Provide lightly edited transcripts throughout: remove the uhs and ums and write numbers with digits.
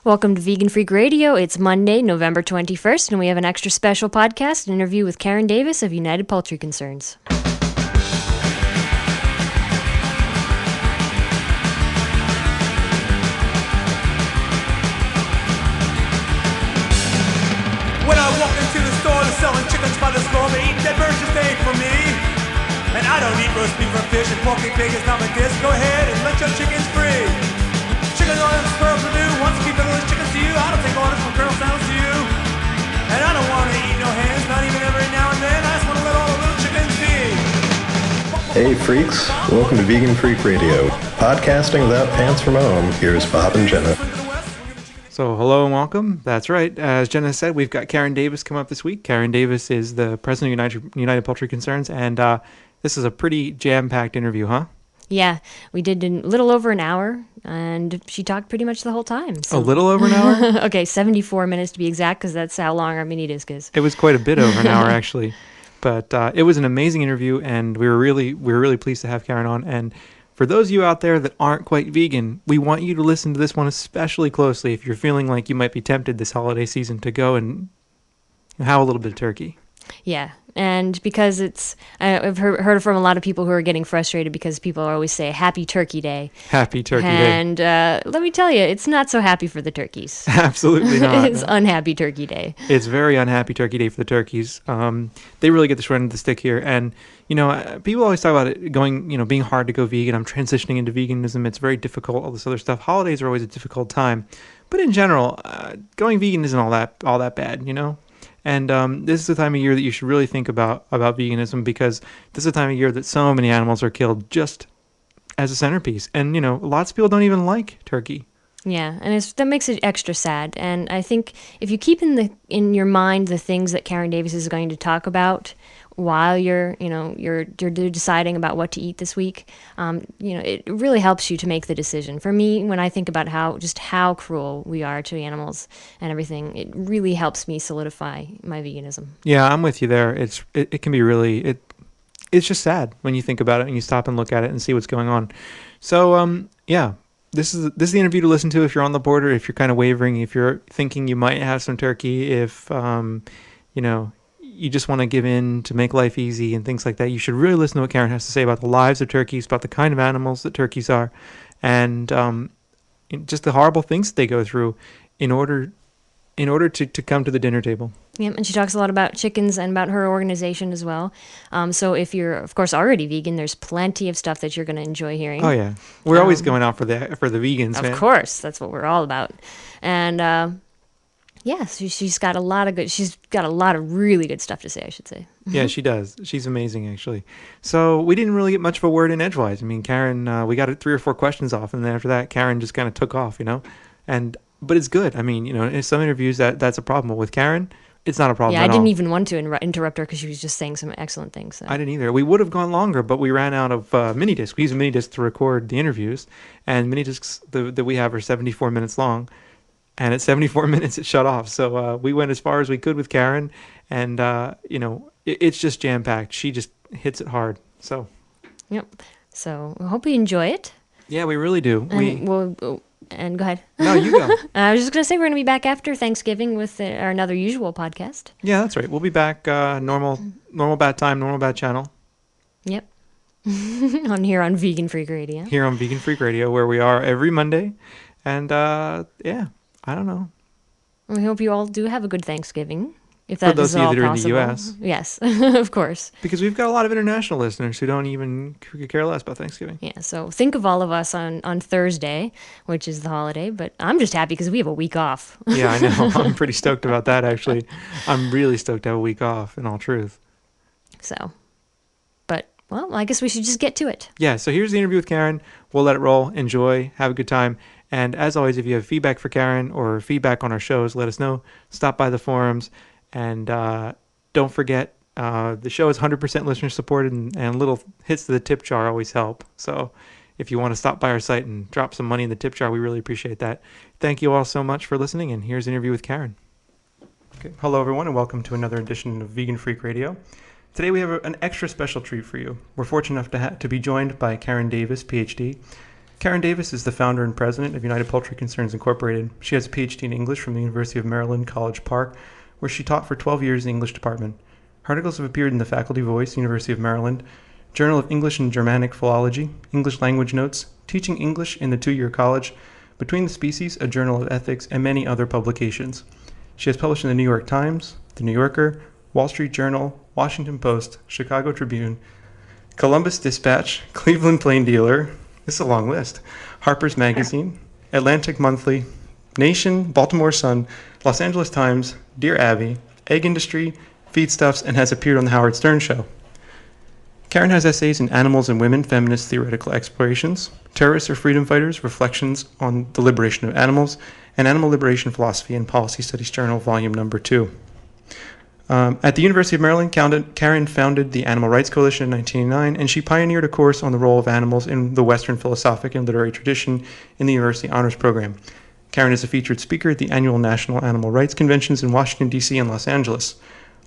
Welcome to Vegan Freak Radio. It's Monday, November 21st, and we have an extra special podcast interview with Karen Davis of United Poultry Concerns. When I walk into the store, they're selling chickens by the score. They eat dead birds just ain't for me. And I don't eat roast beef or fish, and pork and pig is not my dish. Go ahead and let your chickens free. Chicken orders for Purdue wants to keep those chickens to you. I don't take orders from Colonel Sanders to you. And I don't want to eat no hands, not even every now and then. I just want to let all the little chickens be. Hey freaks, welcome to Vegan Freak Radio. Podcasting without pants from home, here's Bob and Jenna. So hello and welcome. That's right. As Jenna said, we've got Karen Davis come up this week. Karen Davis is the president of United Poultry Concerns, and this is a pretty jam-packed interview, huh? Yeah, we did a little over an hour, and she talked pretty much the whole time. So. A little over an hour? Okay, 74 minutes to be exact, because that's how long our mini disc is. It was quite a bit over an hour, actually. But it was an amazing interview, and we were really pleased to have Karen on. And for those of you out there that aren't quite vegan, we want you to listen to this one especially closely if you're feeling like you might be tempted this holiday season to go and have a little bit of turkey. Yeah, and because I've heard from a lot of people who are getting frustrated because people always say Happy Turkey Day. Happy Turkey Day. And let me tell you, it's not so happy for the turkeys. Absolutely not. It's Unhappy Turkey Day. It's very unhappy Turkey Day for the turkeys. They really get the short end of the stick here. And, people always talk about it going, being hard to go vegan. I'm transitioning into veganism. It's very difficult, all this other stuff. Holidays are always a difficult time. But in general, going vegan isn't all that bad, And this is the time of year that you should really think about veganism, because this is the time of year that so many animals are killed just as a centerpiece. And, lots of people don't even like turkey. Yeah, and that makes it extra sad. And I think if you keep in your mind the things that Karen Davis is going to talk about while you're deciding about what to eat this week, it really helps you to make the decision. For me, when I think about how cruel we are to animals and everything, it really helps me solidify my veganism. Yeah, I'm with you there. It can be really it's just sad when you think about it and you stop and look at it and see what's going on. So yeah. This is the interview to listen to if you're on the border, if you're kind of wavering, if you're thinking you might have some turkey, if you just want to give in to make life easy and things like that. You should really listen to what Karen has to say about the lives of turkeys, about the kind of animals that turkeys are, and just the horrible things that they go through in order to come to the dinner table. Yeah, and she talks a lot about chickens and about her organization as well. So if you're, of course, already vegan, there's plenty of stuff that you're going to enjoy hearing. Oh yeah, we're always going out for the vegans, man. Of course, that's what we're all about. And she's got a lot of really good stuff to say, I should say. Yeah, she does. She's amazing, actually. So we didn't really get much of a word in edgewise. I mean, Karen, we got 3 or 4 questions off, and then after that, Karen just kind of took off, But it's good. I mean, in some interviews that's a problem. But with Karen, it's not a problem. Yeah, at I didn't all. even want to interrupt her because she was just saying some excellent things. So. I didn't either. We would have gone longer, but we ran out of mini discs. We use a mini disc to record the interviews, and mini discs that we have are 74 minutes long. And at 74 minutes, it shut off. So we went as far as we could with Karen, and it's just jam packed. She just hits it hard. So. Yep. So I hope you enjoy it. Yeah, we really do. And go ahead. No, you go. I was just going to say we're going to be back after Thanksgiving with our another usual podcast. Yeah, that's right. We'll be back normal bad time, normal bad channel. Yep. on Vegan Freak Radio. Here on Vegan Freak Radio, where we are every Monday. And I don't know. We hope you all do have a good Thanksgiving. If that is all possible. For those of you that are in the U.S. Yes, of course. Because we've got a lot of international listeners who could care less about Thanksgiving. Yeah, so think of all of us on Thursday, which is the holiday, but I'm just happy because we have a week off. Yeah, I know. I'm pretty stoked about that, actually. I'm really stoked to have a week off, in all truth. So, but, well, I guess we should just get to it. Yeah, so here's the interview with Karen. We'll let it roll. Enjoy. Have a good time. And as always, if you have feedback for Karen or feedback on our shows, let us know. Stop by the forums. And don't forget, the show is 100% listener supported, and little hits to the tip jar always help. So if you want to stop by our site and drop some money in the tip jar, we really appreciate that. Thank you all so much for listening, and here's an interview with Karen. Okay. Hello, everyone, and welcome to another edition of Vegan Freak Radio. Today we have an extra special treat for you. We're fortunate enough to be joined by Karen Davis, PhD. Karen Davis is the founder and president of United Poultry Concerns Incorporated. She has a PhD in English from the University of Maryland, College Park, where she taught for 12 years in the English department. Her articles have appeared in the Faculty Voice, University of Maryland, Journal of English and Germanic Philology, English Language Notes, Teaching English in the Two-Year College, Between the Species, a Journal of Ethics, and many other publications. She has published in the New York Times, The New Yorker, Wall Street Journal, Washington Post, Chicago Tribune, Columbus Dispatch, Cleveland Plain Dealer, this is a long list, Harper's Magazine, Atlantic Monthly, Nation, Baltimore Sun, Los Angeles Times, Dear Abby, Egg Industry, Feedstuffs, and has appeared on The Howard Stern Show. Karen has essays in Animals and Women, Feminist Theoretical Explorations, Terrorists or Freedom Fighters, Reflections on the Liberation of Animals, and Animal Liberation Philosophy and Policy Studies Journal, Volume Number 2. At the University of Maryland, Karen founded the Animal Rights Coalition in 1989, and she pioneered a course on the role of animals in the Western philosophic and literary tradition in the University Honors Program. Karen is a featured speaker at the annual National Animal Rights Conventions in Washington, D.C. and Los Angeles.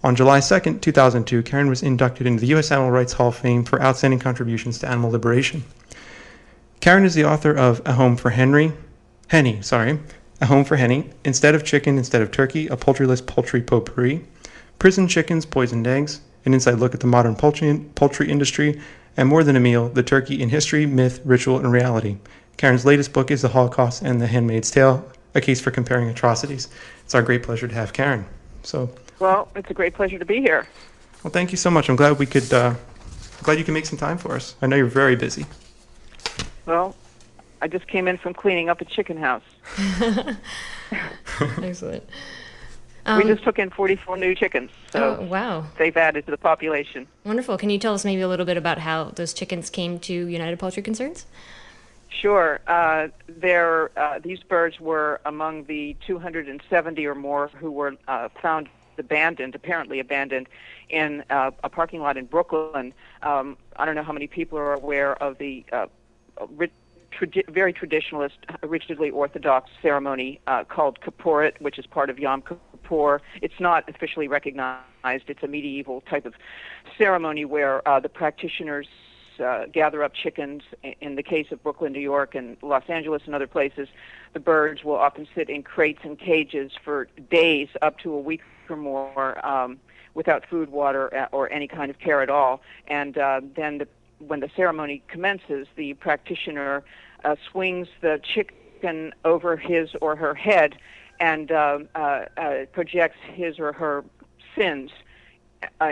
On July 2, 2002, Karen was inducted into the U.S. Animal Rights Hall of Fame for outstanding contributions to animal liberation. Karen is the author of A Home for Henny, A Home for Henny, Instead of Chicken, Instead of Turkey, A Poultryless Poultry Potpourri, Prison Chickens, Poisoned Eggs, An Inside Look at the Modern Poultry Industry, and More Than a Meal, The Turkey in History, Myth, Ritual, and Reality. Karen's latest book is The Holocaust and the Handmaid's Tale, A Case for Comparing Atrocities. It's our great pleasure to have Karen. Well, it's a great pleasure to be here. Well, thank you so much. I'm glad you can make some time for us. I know you're very busy. Well, I just came in from cleaning up a chicken house. Excellent. We just took in 44 new chickens, so wow. They've added to the population. Wonderful. Can you tell us maybe a little bit about how those chickens came to United Poultry Concerns? Sure. These birds were among the 270 or more who were found apparently abandoned, in a parking lot in Brooklyn. I don't know how many people are aware of the very traditionalist, rigidly orthodox ceremony called Kippurit, which is part of Yom Kippur. It's not officially recognized. It's a medieval type of ceremony where the practitioners gather up chickens. In the case of Brooklyn, New York, and Los Angeles and other places, the birds will often sit in crates and cages for days, up to a week or more, without food, water, or any kind of care at all. And then when the ceremony commences, the practitioner swings the chicken over his or her head and projects his or her sins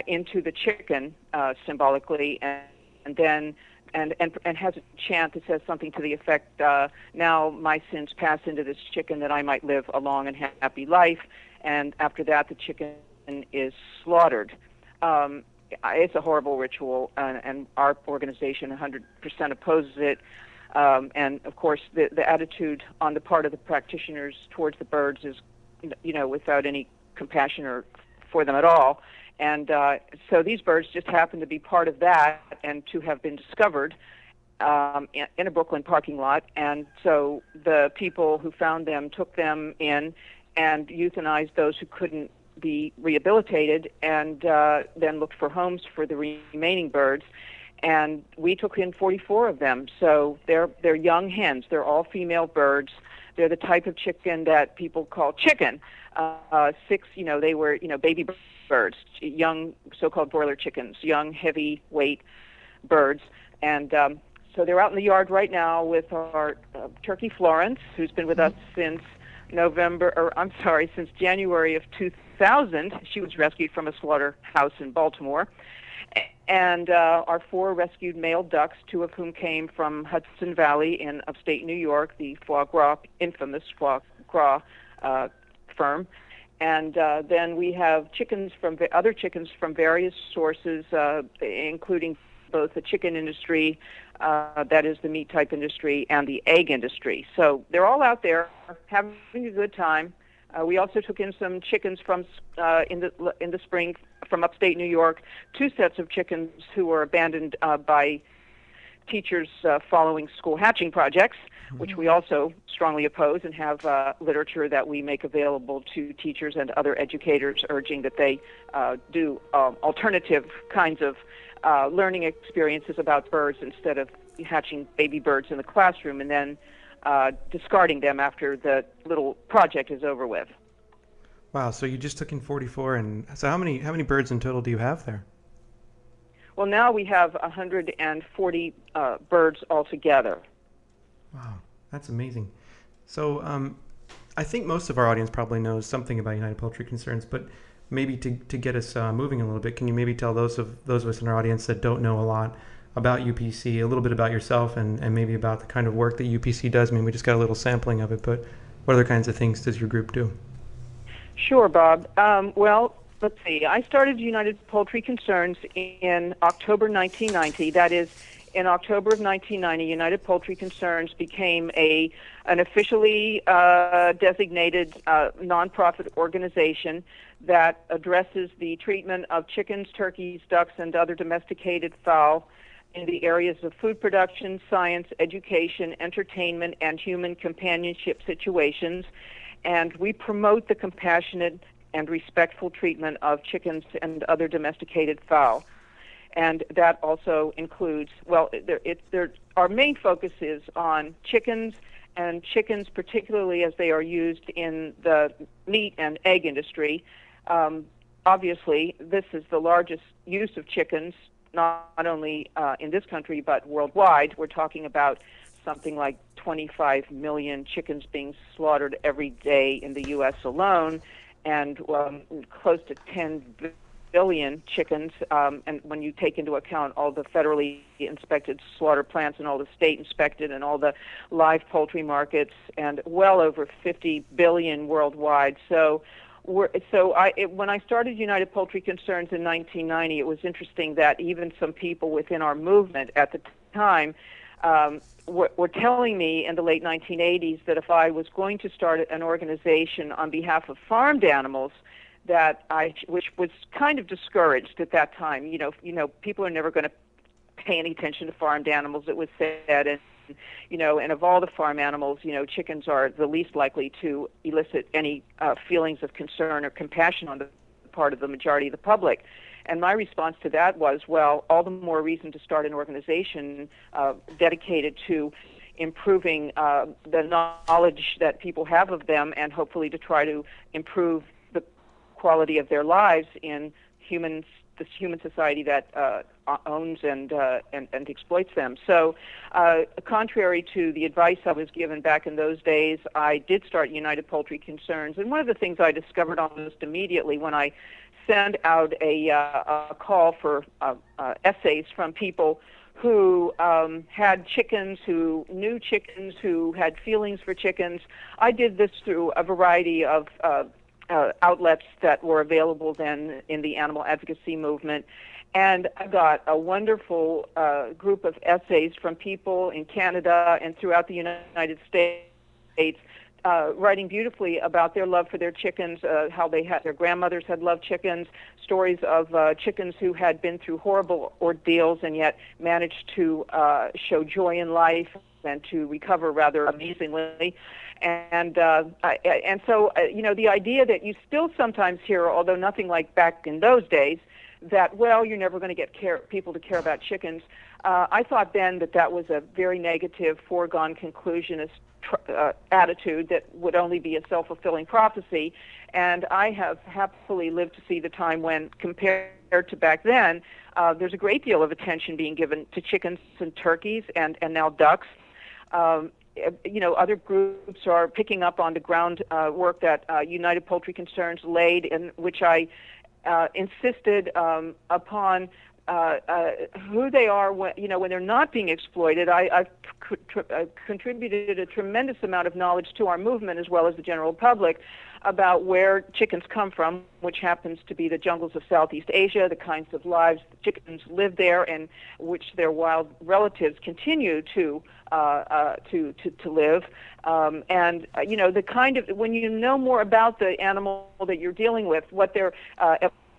into the chicken, symbolically, and then has a chant that says something to the effect, now my sins pass into this chicken that I might live a long and happy life. And after that, the chicken is slaughtered. It's a horrible ritual, and our organization 100% opposes it. And of course, the attitude on the part of the practitioners towards the birds is, without any compassion for them at all. And so these birds just happen to be part of that, and to have been discovered in a Brooklyn parking lot. And so the people who found them took them in and euthanized those who couldn't be rehabilitated, and then looked for homes for the remaining birds. And we took in 44 of them. So they're young hens. They're all female birds. They're the type of chicken that people call chicken. They were, baby birds, young so-called broiler chickens, young, heavyweight birds. And so they're out in the yard right now with our turkey Florence, who's been with us since since January of 2000. She was rescued from a slaughterhouse in Baltimore. And our 4 rescued male ducks, 2 of whom came from Hudson Valley in upstate New York, the infamous foie gras firm. And then we have other chickens from various sources, including both the chicken industry, that is the meat type industry, and the egg industry. So they're all out there having a good time. We also took in some chickens from in the spring from upstate New York, 2 sets of chickens who were abandoned by teachers following school hatching projects, which we also strongly oppose, and have literature that we make available to teachers and other educators urging that they do alternative kinds of learning experiences about birds instead of hatching baby birds in the classroom and then discarding them after the little project is over with. Wow, so you just took in 44, and so how many birds in total do you have there? Well, now we have 140 birds altogether. Wow, that's amazing. So I think most of our audience probably knows something about United Poultry Concerns, but maybe to get us moving a little bit, can you maybe tell those of us in our audience that don't know a lot about UPC, a little bit about yourself and maybe about the kind of work that UPC does? I mean, we just got a little sampling of it, but what other kinds of things does your group do? Sure, Bob. Well, let's see. I started United Poultry Concerns in October 1990. That is, in October of 1990, United Poultry Concerns became an officially designated nonprofit organization that addresses the treatment of chickens, turkeys, ducks, and other domesticated fowl in the areas of food production, science, education, entertainment, and human companionship situations. And we promote the compassionate and respectful treatment of chickens and other domesticated fowl. And that also includes, well, our main focus is on chickens, and chickens particularly as they are used in the meat and egg industry. Obviously, this is the largest use of chickens, not only in this country but worldwide. We're talking about something like 25 million chickens being slaughtered every day in the U.S. alone, and close to 10 billion chickens, and when you take into account all the federally inspected slaughter plants and all the state inspected and all the live poultry markets, and well over 50 billion worldwide. So when I started United Poultry Concerns in 1990, it was interesting that even some people within our movement at the time were telling me in the late 1980s that if I was going to start an organization on behalf of farmed animals, which was kind of discouraged at that time. You know, people are never going to pay any attention to farmed animals, it was said, and of all the farm animals, chickens are the least likely to elicit any feelings of concern or compassion on the part of the majority of the public. And my response to that was, well, all the more reason to start an organization dedicated to improving the knowledge that people have of them, and hopefully to try to improve the quality of their lives in this human society that owns and exploits them. So, contrary to the advice I was given back in those days, I did start United Poultry Concerns. And one of the things I discovered almost immediately when I sent out a call for essays from people who had chickens, who knew chickens, who had feelings for chickens. I did this through a variety of outlets that were available then in the animal advocacy movement. And I got a wonderful group of essays from people in Canada and throughout the United States, writing beautifully about their love for their chickens, how their grandmothers had loved chickens, stories of chickens who had been through horrible ordeals and yet managed to show joy in life and to recover rather amazingly. And so the idea that you still sometimes hear, although nothing like back in those days, that, well, you're never going to get people to care about chickens. I thought then that was a very negative, foregone conclusionist attitude that would only be a self-fulfilling prophecy. And I have happily lived to see the time when, compared to back then, there's a great deal of attention being given to chickens and turkeys and now ducks. Other groups are picking up on the ground work that United Poultry Concerns laid, in which I insisted upon who they are when they're not being exploited. I've contributed a tremendous amount of knowledge to our movement as well as the general public about where chickens come from, which happens to be the jungles of Southeast Asia, the kinds of lives chickens live there, and which their wild relatives continue to live. The kind of, when you know more about the animal that you're dealing with, what their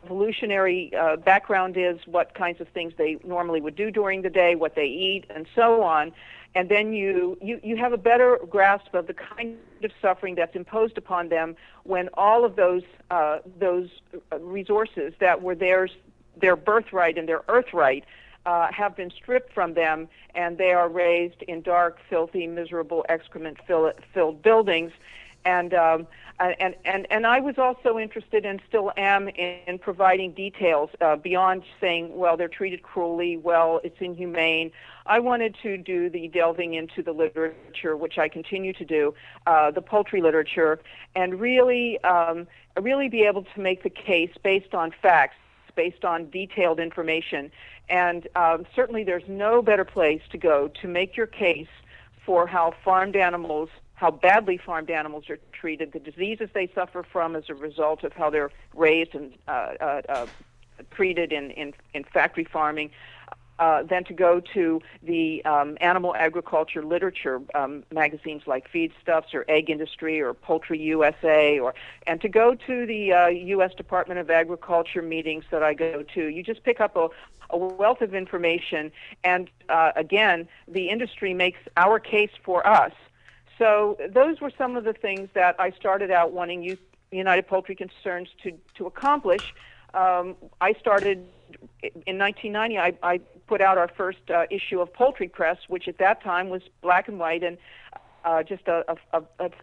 evolutionary background is, what kinds of things they normally would do during the day, what they eat, and so on. And then you have a better grasp of the kind of suffering that's imposed upon them when all of those resources that were their birthright and their earthright have been stripped from them, and they are raised in dark, filthy, miserable, excrement-filled buildings. And I was also interested, and still am, in providing details beyond saying, well, they're treated cruelly, well, it's inhumane. I wanted to do the delving into the literature, which I continue to do, the poultry literature, and really be able to make the case based on facts, based on detailed information. And certainly there's no better place to go to make your case for how badly farmed animals are treated, the diseases they suffer from as a result of how they're raised and treated in factory farming, than to go to the animal agriculture literature, magazines like Feedstuffs or Egg Industry or Poultry USA, and to go to the U.S. Department of Agriculture meetings that I go to. You just pick up a wealth of information, and again, the industry makes our case for us. So those were some of the things that I started out wanting United Poultry Concerns to accomplish. I started in 1990. I put out our first issue of Poultry Press, which at that time was black and white and just a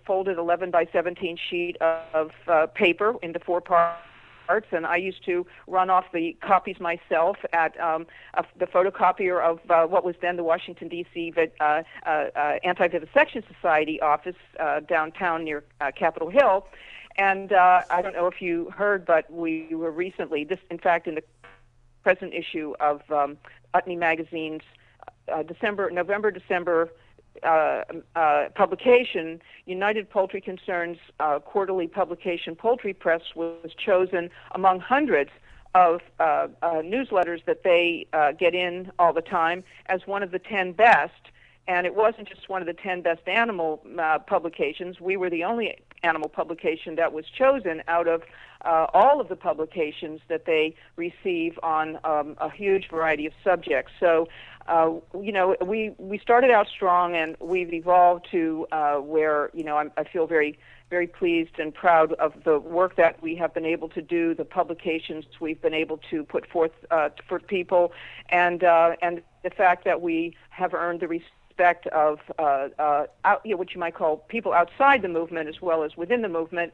folded 11 by 17 sheet of paper into 4 parts. And I used to run off the copies myself at the photocopier of what was then the Washington, D.C. Anti-Vivisection Society office downtown near Capitol Hill. And I don't know if you heard, but we were recently, in fact, in the present issue of Utne Magazine's November-December publication, United Poultry Concerns quarterly publication, Poultry Press, was chosen among hundreds of newsletters that they get in all the time as one of the 10 best. And it wasn't just one of the 10 best animal publications. We were the only animal publication that was chosen out of all of the publications that they receive on a huge variety of subjects. So, we started out strong, and we've evolved to where, I feel very, very pleased and proud of the work that we have been able to do, the publications we've been able to put forth for people, and the fact that we have earned the respect of what you might call people outside the movement as well as within the movement.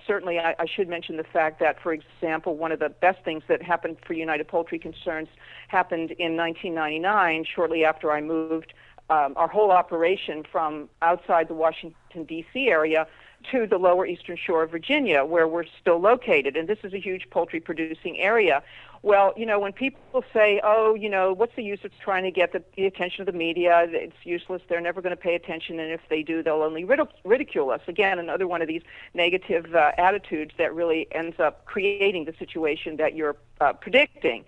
Certainly, I should mention the fact that, for example, one of the best things that happened for United Poultry Concerns happened in 1999, shortly after I moved our whole operation from outside the Washington, D.C. area to the lower eastern shore of Virginia, where we're still located. And this is a huge poultry-producing area. Well, when people say, what's the use of trying to get the attention of the media? It's useless. They're never going to pay attention, and if they do, they'll only ridicule us. Again, another one of these negative attitudes that really ends up creating the situation that you're predicting.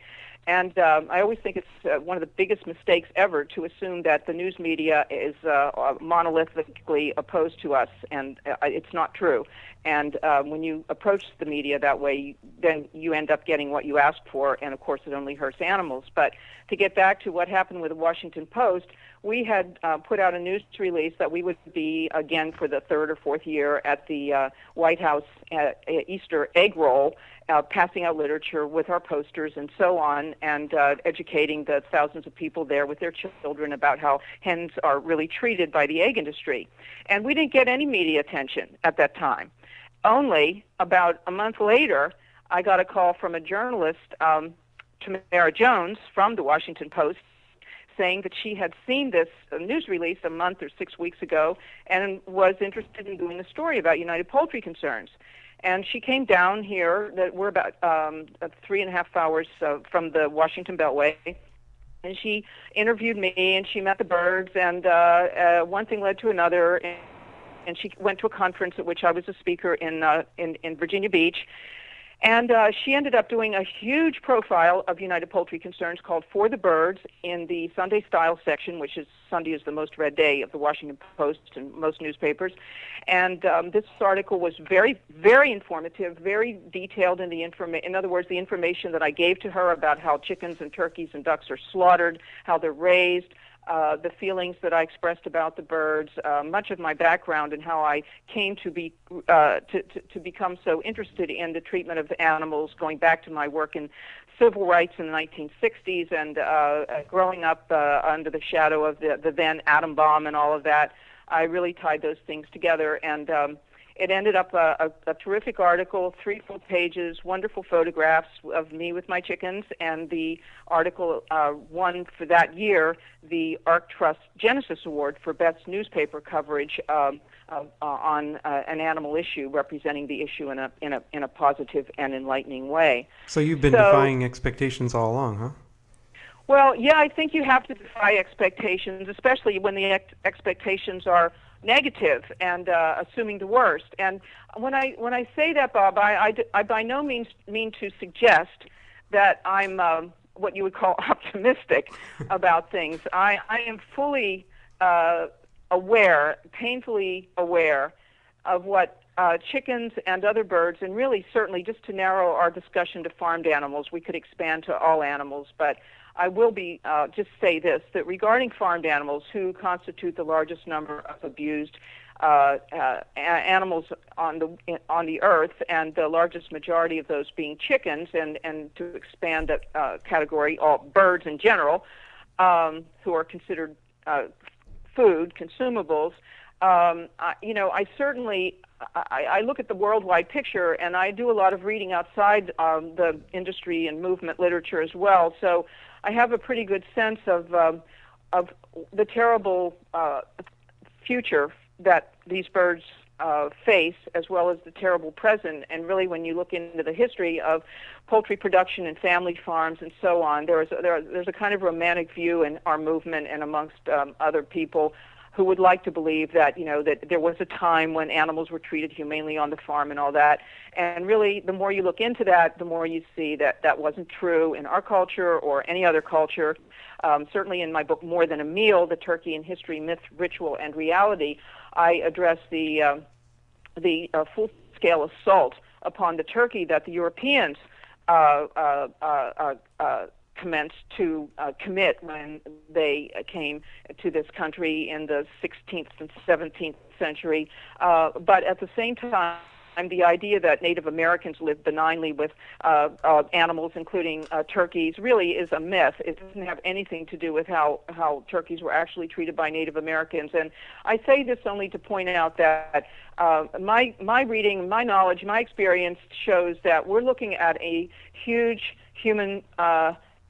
And I always think it's one of the biggest mistakes ever to assume that the news media is monolithically opposed to us, and it's not true. And when you approach the media that way, then you end up getting what you asked for, and of course it only hurts animals. But to get back to what happened with the Washington Post, we had put out a news release that we would be, again, for the 3rd or 4th year at the White House Easter egg roll, passing out literature with our posters and so on, and educating the thousands of people there with their children about how hens are really treated by the egg industry. And we didn't get any media attention at that time. Only about a month later, I got a call from a journalist, Tamara Jones, from the Washington Post, saying that she had seen this news release a month or 6 weeks ago and was interested in doing a story about United Poultry Concerns. And she came down here, that we're about 3.5 hours from the Washington Beltway, and she interviewed me, and she met the birds, and one thing led to another, and she went to a conference at which I was a speaker in Virginia Beach. And she ended up doing a huge profile of United Poultry Concerns called For the Birds in the Sunday Style section, which is Sunday is the most read day of the Washington Post and most newspapers. And this article was very, very informative, very detailed in the information. In other words, the information that I gave to her about how chickens and turkeys and ducks are slaughtered, how they're raised, the feelings that I expressed about the birds, much of my background and how I came to be to become so interested in the treatment of animals, going back to my work in civil rights in the 1960s and growing up under the shadow of the then atom bomb and all of that, I really tied those things together, and it ended up a terrific article, 3 full pages, wonderful photographs of me with my chickens, and the article won for that year the Arc Trust Genesis Award for best newspaper coverage on an animal issue, representing the issue in a positive and enlightening way. So you've been defying expectations all along, huh? Well, yeah, I think you have to defy expectations, especially when the expectations are negative and assuming the worst. And when I say that, Bob, I by no means mean to suggest that I'm what you would call optimistic about things. I am fully aware, painfully aware, of what chickens and other birds, and really certainly just to narrow our discussion to farmed animals, we could expand to all animals, but I will be just say this, that regarding farmed animals, who constitute the largest number of abused animals on the earth, and the largest majority of those being chickens, and to expand that category, all birds in general, who are considered food, consumables, I certainly I look at the worldwide picture, and I do a lot of reading outside the industry and movement literature as well. So I have a pretty good sense of the terrible future that these birds face, as well as the terrible present. And really, when you look into the history of poultry production and family farms and so on, there's a kind of romantic view in our movement and amongst other people who would like to believe that, that there was a time when animals were treated humanely on the farm and all that. And really, the more you look into that, the more you see that that wasn't true in our culture or any other culture. Certainly in my book, More Than a Meal, The Turkey in History, Myth, Ritual, and Reality, I address the full-scale assault upon the turkey that the Europeans commenced to commit when they came to this country in the 16th and 17th century. But at the same time, the idea that Native Americans lived benignly with animals, including turkeys, really is a myth. It doesn't have anything to do with how turkeys were actually treated by Native Americans. And I say this only to point out that my reading, my knowledge, my experience shows that we're looking at a huge human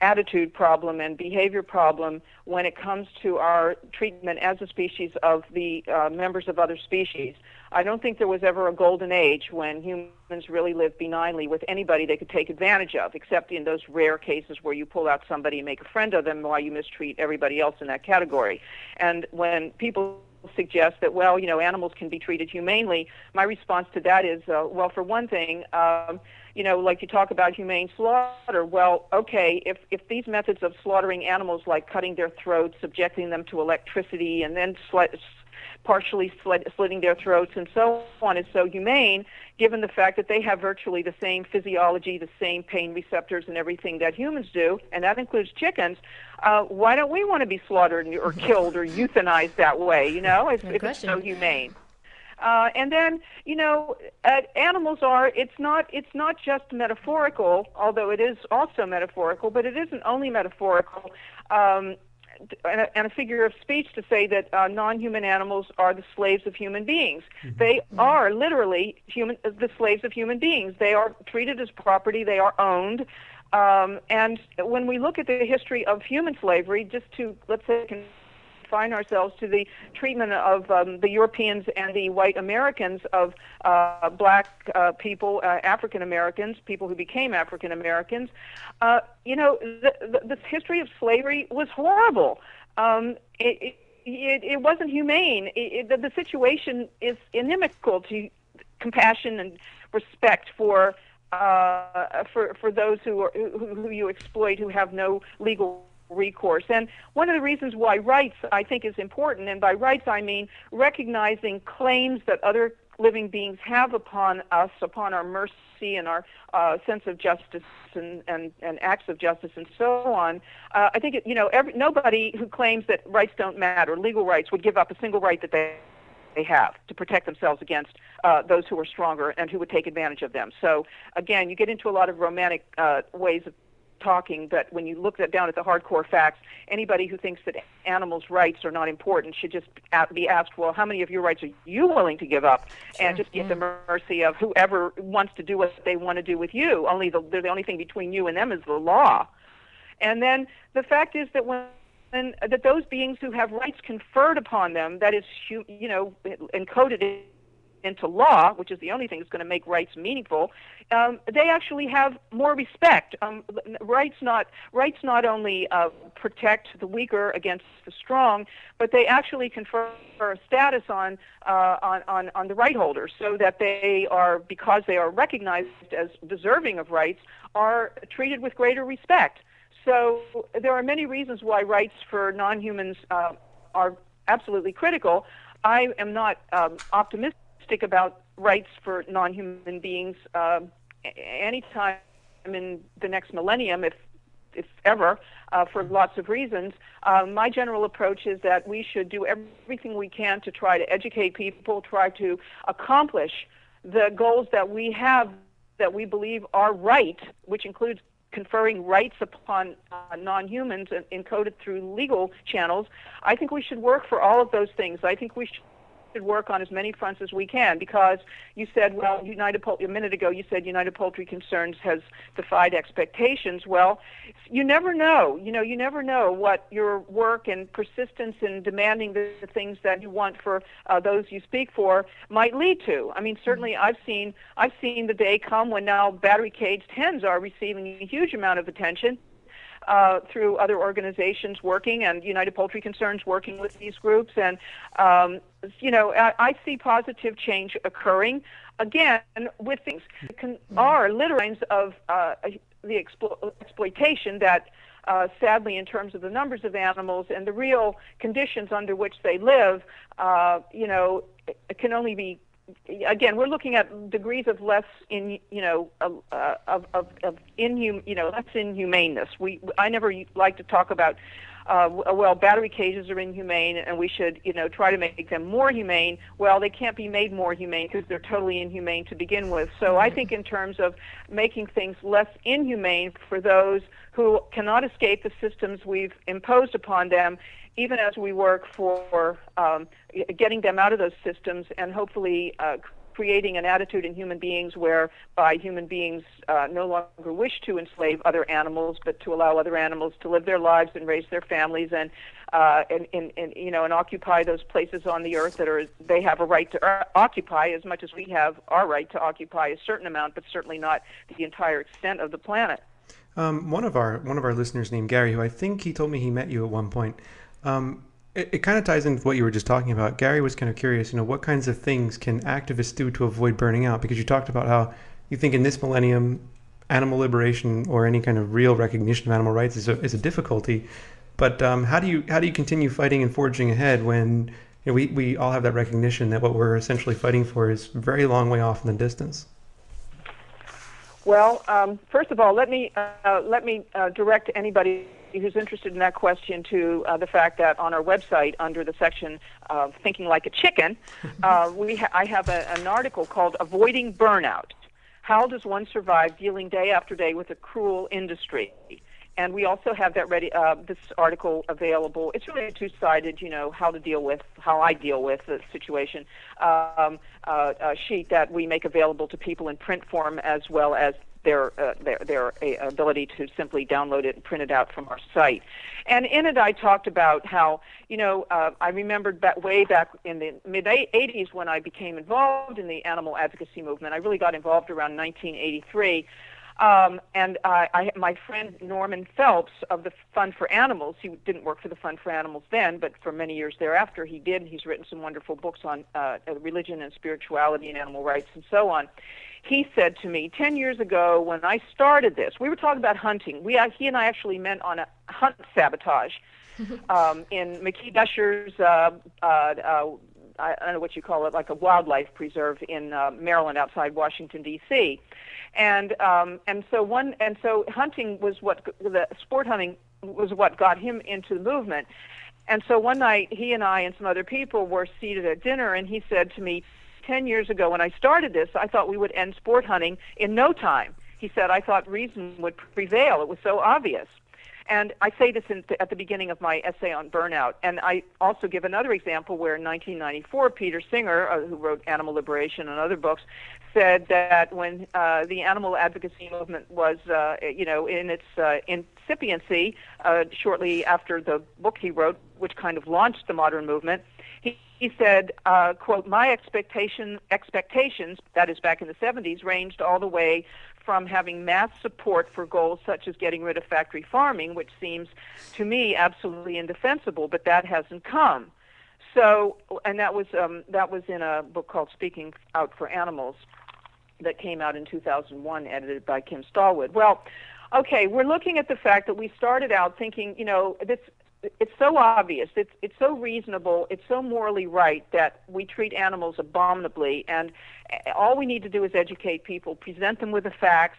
attitude problem and behavior problem when it comes to our treatment as a species of the members of other species. I don't think there was ever a golden age when humans really lived benignly with anybody they could take advantage of, except in those rare cases where you pull out somebody and make a friend of them while you mistreat everybody else in that category. And when people suggest that, well, animals can be treated humanely, my response to that is, well, for one thing, like you talk about humane slaughter, well, okay, if these methods of slaughtering animals, like cutting their throats, subjecting them to electricity, and then partially slitting their throats and so on is so humane, given the fact that they have virtually the same physiology, the same pain receptors and everything that humans do, and that includes chickens, why don't we want to be slaughtered or killed or euthanized that way, if it's so humane? And then, animals it's not just metaphorical, although it is also metaphorical, but it isn't only metaphorical, and a figure of speech to say that non-human animals are the slaves of human beings. Mm-hmm. They are literally the slaves of human beings. They are treated as property. They are owned. And when we look at the history of human slavery, just to, let's say, confine ourselves to the treatment of the Europeans and the white Americans of black people, African Americans, people who became African Americans, the history of slavery was horrible. It wasn't humane. The situation is inimical to compassion and respect for those who you exploit, who have no legal recourse. And one of the reasons why rights, I think, is important, and by rights I mean recognizing claims that other living beings have upon us, upon our mercy and our sense of justice and acts of justice and so on. I think nobody who claims that rights don't matter, legal rights, would give up a single right that they have to protect themselves against those who are stronger and who would take advantage of them. So again, you get into a lot of romantic ways of talking, but when you look down at the hardcore facts, anybody who thinks that animals' rights are not important should just be asked, well, how many of your rights are you willing to give up and just be at the mercy of whoever wants to do what they want to do with you? They're the only thing between you and them is the law. And then the fact is that that those beings who have rights conferred upon them, that is, encoded into law, which is the only thing that's going to make rights meaningful, they actually have more respect. Rights not only protect the weaker against the strong, but they actually confer a status on the right holders, so that they are, because they are recognized as deserving of rights, are treated with greater respect. So there are many reasons why rights for non-humans are absolutely critical. I am not optimistic about rights for non-human beings anytime in the next millennium, if ever, for lots of reasons. My general approach is that we should do everything we can to try to educate people, try to accomplish the goals that we have, that we believe are right, which includes conferring rights upon non-humans encoded through legal channels. I think we should work for all of those things. I think we should work on as many fronts as we can, because you said, well, a minute ago you said United Poultry Concerns has defied expectations. Well, you never know. You never know what your work and persistence in demanding the things that you want for those you speak for might lead to. I mean, certainly I've seen the day come when now battery-caged hens are receiving a huge amount of attention through other organizations working, and United Poultry Concerns working with these groups. And, I see positive change occurring, again, with things that are literally signs of the exploitation that, sadly, in terms of the numbers of animals and the real conditions under which they live, it can only be. Again, we're looking at degrees of less less inhumaneness. I never like to talk about battery cages are inhumane and we should try to make them more humane. Well, they can't be made more humane because they're totally inhumane to begin with. So I think in terms of making things less inhumane for those who cannot escape the systems we've imposed upon them, even as we work for getting them out of those systems and hopefully creating an attitude in human beings whereby human beings no longer wish to enslave other animals, but to allow other animals to live their lives and raise their families and occupy those places on the earth that they have a right to occupy, as much as we have our right to occupy a certain amount, but certainly not the entire extent of the planet. One of our listeners named Gary, who I think he told me he met you at one point. It kind of ties into what you were just talking about. Gary was kind of curious, what kinds of things can activists do to avoid burning out? Because you talked about how you think in this millennium, animal liberation or any kind of real recognition of animal rights is a difficulty. But how do you continue fighting and forging ahead when we all have that recognition that what we're essentially fighting for is a very long way off in the distance? Well, first of all, let me direct anybody who's interested in that question to the fact that on our website, under the section Thinking Like a Chicken, I have an article called Avoiding Burnout. How does one survive dealing day after day with a cruel industry? And we also have that this article available. It's really a two-sided, how I deal with the situation, sheet that we make available to people in print form, as well as their ability to simply download it and print it out from our site. And in it, I talked about how, I remembered way back in the mid-'80s when I became involved in the animal advocacy movement. I really got involved around 1983. And my friend Norman Phelps of the Fund for Animals, he didn't work for the Fund for Animals then, but for many years thereafter he did. He's written some wonderful books on religion and spirituality and animal rights and so on. He said to me 10 years ago when I started this, we were talking about hunting. He and I actually met on a hunt sabotage in McKee Gusher's, I don't know what you call it, like a wildlife preserve in Maryland outside Washington, D.C. And so hunting was sport hunting was what got him into the movement. And so one night he and I and some other people were seated at dinner, and he said to me, 10 years ago when I started this, I thought we would end sport hunting in no time. He said, I thought reason would prevail. It was so obvious. And I say this at the beginning of my essay on burnout. And I also give another example where in 1994, Peter Singer, who wrote Animal Liberation and other books, said that when the animal advocacy movement was, in its incipiency, shortly after the book he wrote, which kind of launched the modern movement, he said, quote, my expectations, that is back in the 70s, ranged all the way from having mass support for goals such as getting rid of factory farming, which seems to me absolutely indefensible, but that hasn't come. So, and that was in a book called Speaking Out for Animals that came out in 2001, edited by Kim Stallwood. Well, okay, we're looking at the fact that we started out thinking, it's so obvious, it's so reasonable, it's so morally right that we treat animals abominably, and all we need to do is educate people, present them with the facts,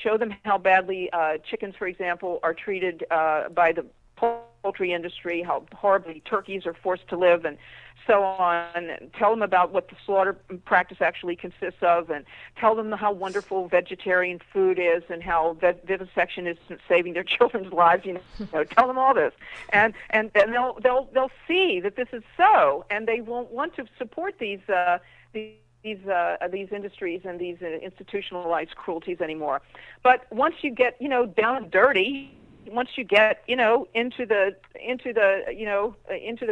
show them how badly chickens, for example, are treated by the poultry industry, how horribly turkeys are forced to live, and so on, and tell them about what the slaughter practice actually consists of, and tell them how wonderful vegetarian food is, and how vivisection is saving their children's lives. Tell them all this, and they'll see that this is so, and they won't want to support these industries and these institutionalized cruelties anymore. But once you get down and dirty, once you get into the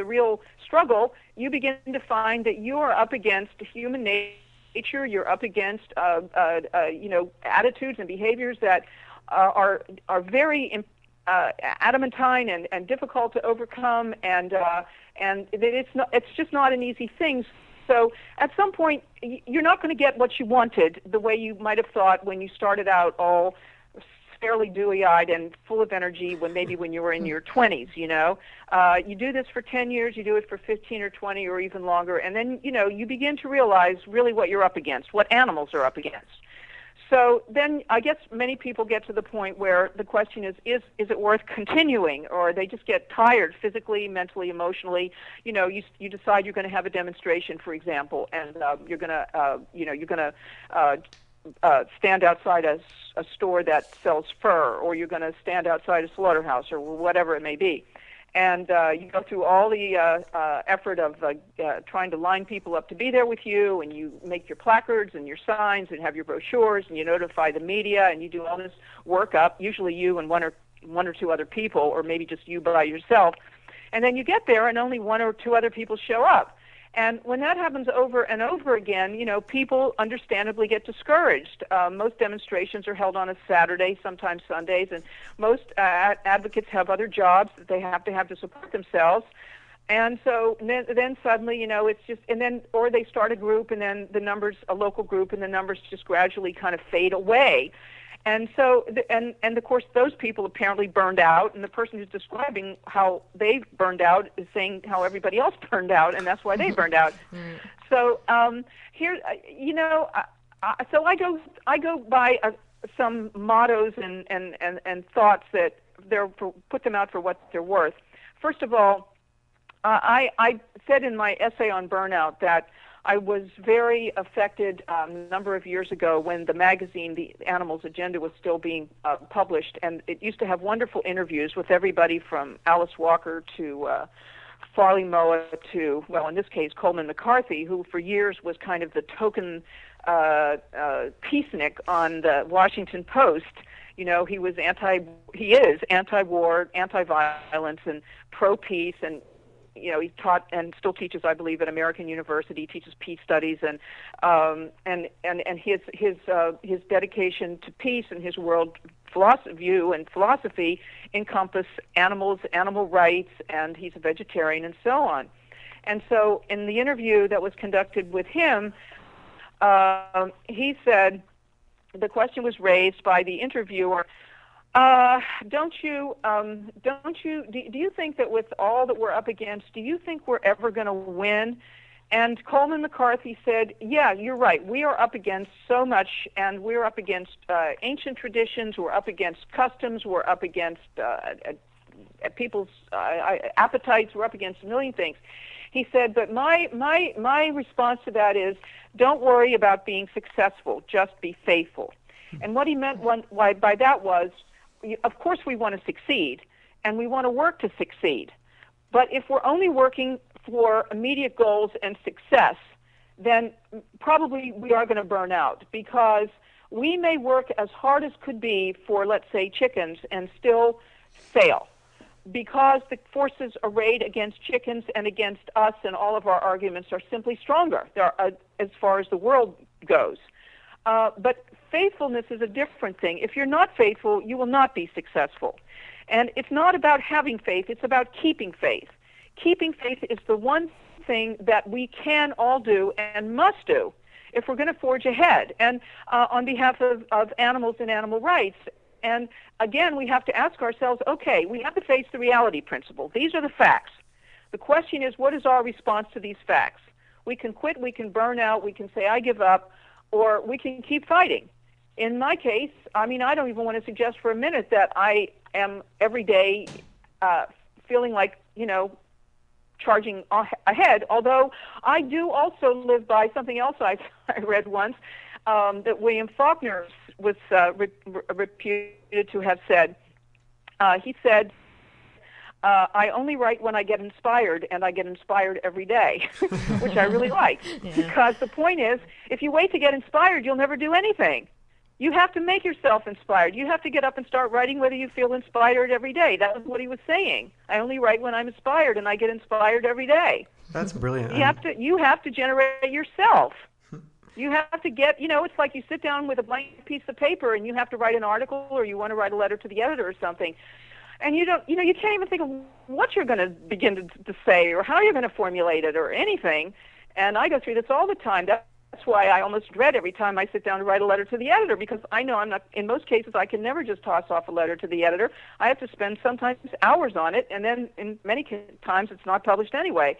real struggle, you begin to find that you are up against human nature. You're up against attitudes and behaviors that are very adamantine and difficult to overcome, and it's just not an easy thing. So at some point, you're not going to get what you wanted the way you might have thought when you started out all fairly dewy-eyed and full of energy when you were in your 20s, You do this for 10 years, you do it for 15 or 20 or even longer, and then, you begin to realize really what you're up against, what animals are up against. So then I guess many people get to the point where the question is it worth continuing, or they just get tired physically, mentally, emotionally. You decide you're going to have a demonstration, for example, and you're going to stand outside a store that sells fur, or you're going to stand outside a slaughterhouse, or whatever it may be. And you go through all the effort of trying to line people up to be there with you, and you make your placards and your signs and have your brochures, and you notify the media, and you do all this work up, usually you and one or two other people, or maybe just you by yourself. And then you get there, and only one or two other people show up. And when that happens over and over again, people understandably get discouraged. Most demonstrations are held on a Saturday, sometimes Sundays, and most advocates have other jobs that they have to support themselves. And so then suddenly, it's just, or they start a group, and then a local group, and the numbers just gradually kind of fade away. And so, and of course, those people apparently burned out, and the person who's describing how they burned out is saying how everybody else burned out, and that's why they burned out. So here, so I go by some mottos and thoughts that put them out for what they're worth. First of all, I said in my essay on burnout that I was very affected a number of years ago when the magazine, The Animals Agenda, was still being published, and it used to have wonderful interviews with everybody from Alice Walker to Farley Moa to, well, in this case, Coleman McCarthy, who for years was kind of the token peacenik on the Washington Post. He is anti-war, anti-violence, and pro-peace, and he taught and still teaches, I believe, at American University. He teaches peace studies, and his dedication to peace and his world view and philosophy encompass animals, animal rights, and he's a vegetarian, and so on. And so, in the interview that was conducted with him, he said, the question was raised by the interviewer. Do you think that with all that we're up against, do you think we're ever going to win? And Coleman McCarthy said, yeah, you're right. We are up against so much, and we're up against ancient traditions, we're up against customs, we're up against people's appetites, we're up against a million things. He said, but my response to that is, don't worry about being successful, just be faithful. And what he meant by that was, of course we want to succeed, and we want to work to succeed. But if we're only working for immediate goals and success, then probably we are going to burn out, because we may work as hard as could be for, let's say, chickens and still fail, because the forces arrayed against chickens and against us and all of our arguments are simply stronger as far as the world goes. But faithfulness is a different thing. If you're not faithful, you will not be successful. And it's not about having faith, it's about keeping faith. Keeping faith is the one thing that we can all do and must do if we're going to forge ahead, and on behalf of animals and animal rights. And again, we have to ask ourselves, okay, we have to face the reality principle. These are the facts. The question is, what is our response to these facts? We can quit, we can burn out, we can say, I give up, or we can keep fighting. In my case, I mean, I don't even want to suggest for a minute that I am every day feeling like, charging ahead, although I do also live by something else I read once, that William Faulkner was reputed to have said. He said, I only write when I get inspired, and I get inspired every day, which I really like. Yeah. Because the point is, if you wait to get inspired, you'll never do anything. You have to make yourself inspired. You have to get up and start writing whether you feel inspired every day. That was what he was saying. I only write when I'm inspired, and I get inspired every day. That's brilliant. You have to generate yourself. You have to get, it's like you sit down with a blank piece of paper and you have to write an article, or you want to write a letter to the editor or something. And you can't even think of what you're going to begin to say or how you're going to formulate it or anything. And I go through this all the time. That's why I almost dread every time I sit down to write a letter to the editor, because I know in most cases, I can never just toss off a letter to the editor. I have to spend sometimes hours on it, and then in many times it's not published anyway.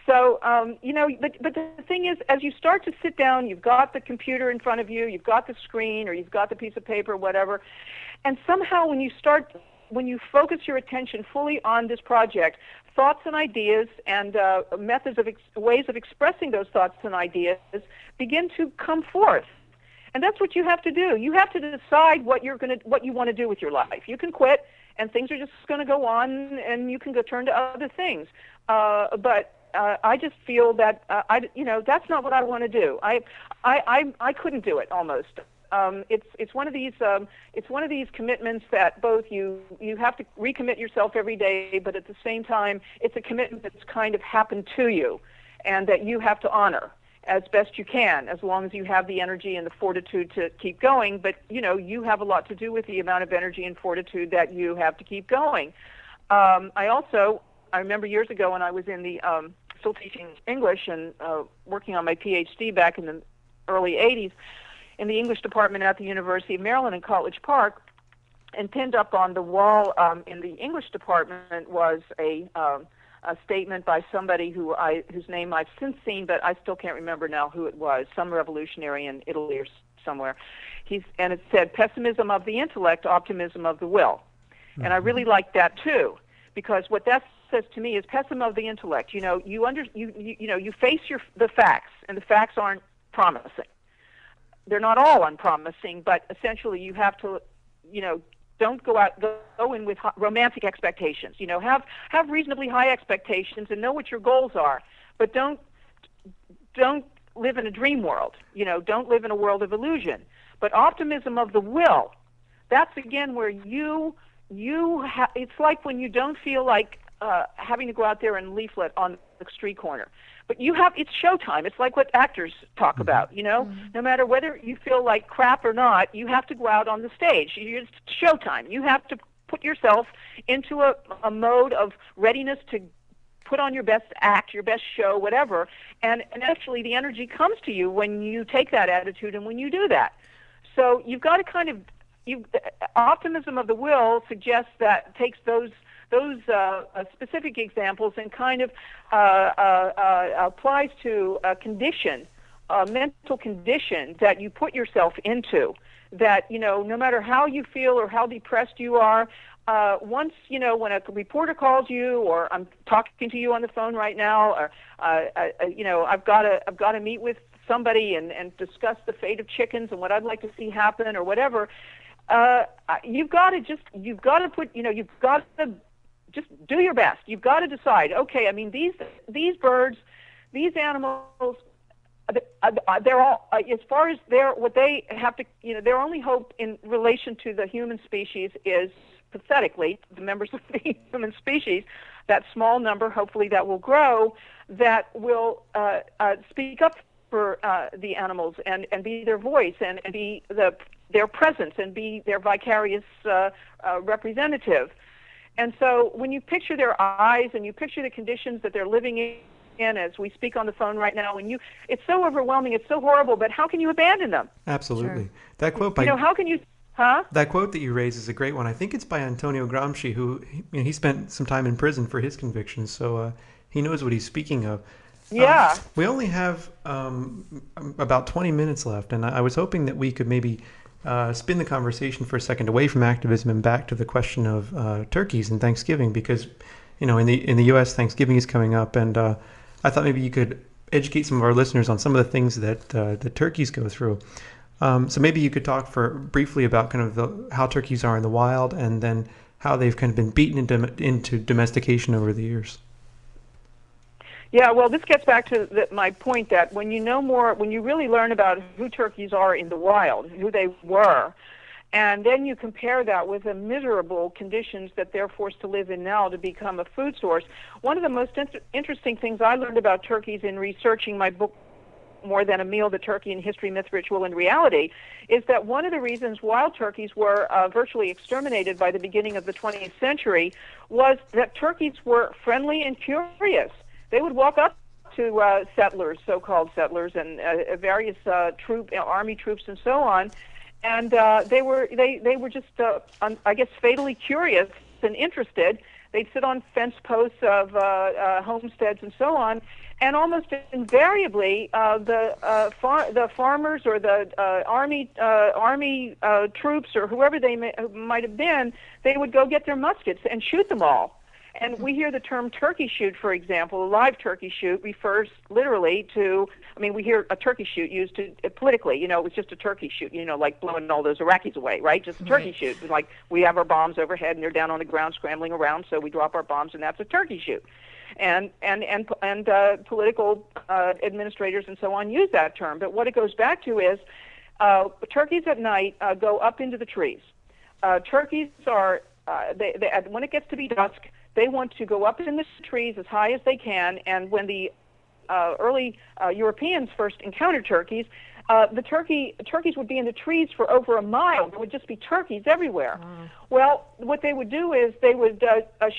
So, but the thing is, as you start to sit down, you've got the computer in front of you, you've got the screen, or you've got the piece of paper, whatever, and somehow when you focus your attention fully on this project, thoughts and ideas and ways of expressing those thoughts and ideas begin to come forth. And that's what you have to do. You have to decide what you want to do with your life. You can quit, and things are just going to go on, and you can go turn to other things. But I just feel that that's not what I want to do. I couldn't do it almost. It's one of these commitments that both you have to recommit yourself every day, but at the same time, it's a commitment that's kind of happened to you, and that you have to honor as best you can, as long as you have the energy and the fortitude to keep going. But you have a lot to do with the amount of energy and fortitude that you have to keep going. I remember years ago when I was in the still teaching English and working on my PhD back in the early 80s. In the English department at the University of Maryland in College Park, and pinned up on the wall in the English department was a statement by somebody whose name I've since seen, but I still can't remember now who it was, some revolutionary in Italy or somewhere. And it said, "Pessimism of the intellect, optimism of the will." Mm-hmm. And I really like that too, because what that says to me is pessimism of the intellect. You face the facts, and the facts aren't promising. They're not all unpromising, but essentially you have to, don't go in with romantic expectations. Have reasonably high expectations and know what your goals are, but don't live in a dream world. Don't live in a world of illusion. But optimism of the will, that's again where it's like when you don't feel like having to go out there and leaflet on the street corner. But it's showtime. It's like what actors talk about, Mm-hmm. No matter whether you feel like crap or not, you have to go out on the stage. It's showtime. You have to put yourself into a mode of readiness to put on your best act, your best show, whatever. And actually the energy comes to you when you take that attitude and when you do that. So you've got to optimism of the will suggests that takes those specific examples and kind of applies to a condition, a mental condition that you put yourself into, that, no matter how you feel or how depressed you are, once, when a reporter calls you, or I'm talking to you on the phone right now, or, I've got to meet with somebody and discuss the fate of chickens and what I'd like to see happen or whatever, you've got to just do your best. You've got to decide. Okay, I mean these birds, these animals, they're all as far as what they have to, their only hope in relation to the human species is pathetically the members of the human species, that small number, hopefully that will grow, that will speak up for the animals and be their voice and be their presence and be their vicarious representative. And so when you picture their eyes and you picture the conditions that they're living in as we speak on the phone right now, it's so overwhelming, it's so horrible, but how can you abandon them? Absolutely. Sure. That quote by how can you... Huh? That quote that you raise is a great one. I think it's by Antonio Gramsci, who he spent some time in prison for his convictions, so he knows what he's speaking of. Yeah. We only have about 20 minutes left, and I was hoping that we could maybe spin the conversation for a second away from activism and back to the question of turkeys and Thanksgiving, because in the U.S. Thanksgiving is coming up, and I thought maybe you could educate some of our listeners on some of the things that the turkeys go through. So maybe you could talk briefly about kind of how turkeys are in the wild, and then how they've kind of been beaten into domestication over the years. Yeah, well, this gets back to my point that when you know more, when you really learn about who turkeys are in the wild, who they were, and then you compare that with the miserable conditions that they're forced to live in now to become a food source. One of the most interesting things I learned about turkeys in researching my book, More Than a Meal, The Turkey in History, Myth, Ritual, and Reality, is that one of the reasons wild turkeys were virtually exterminated by the beginning of the 20th century was that turkeys were friendly and curious. They would walk up to settlers, so-called settlers, and various army troops and so on, and they were just, I guess, fatally curious and interested. They'd sit on fence posts of homesteads and so on, and almost invariably, the farmers or the army troops or whoever they might have been, they would go get their muskets and shoot them all. And we hear the term turkey shoot, for example. A live turkey shoot refers literally to, we hear a turkey shoot used politically. It was just a turkey shoot, like blowing all those Iraqis away, right? Just a turkey shoot. It's like we have our bombs overhead and they're down on the ground scrambling around, so we drop our bombs, and that's a turkey shoot. And political administrators and so on use that term. But what it goes back to is turkeys at night go up into the trees. Turkeys are, when it gets to be dusk, they want to go up in the trees as high as they can, and when the early Europeans first encountered turkeys, the turkeys would be in the trees for over a mile. There would just be turkeys everywhere. Well, what they would do is they would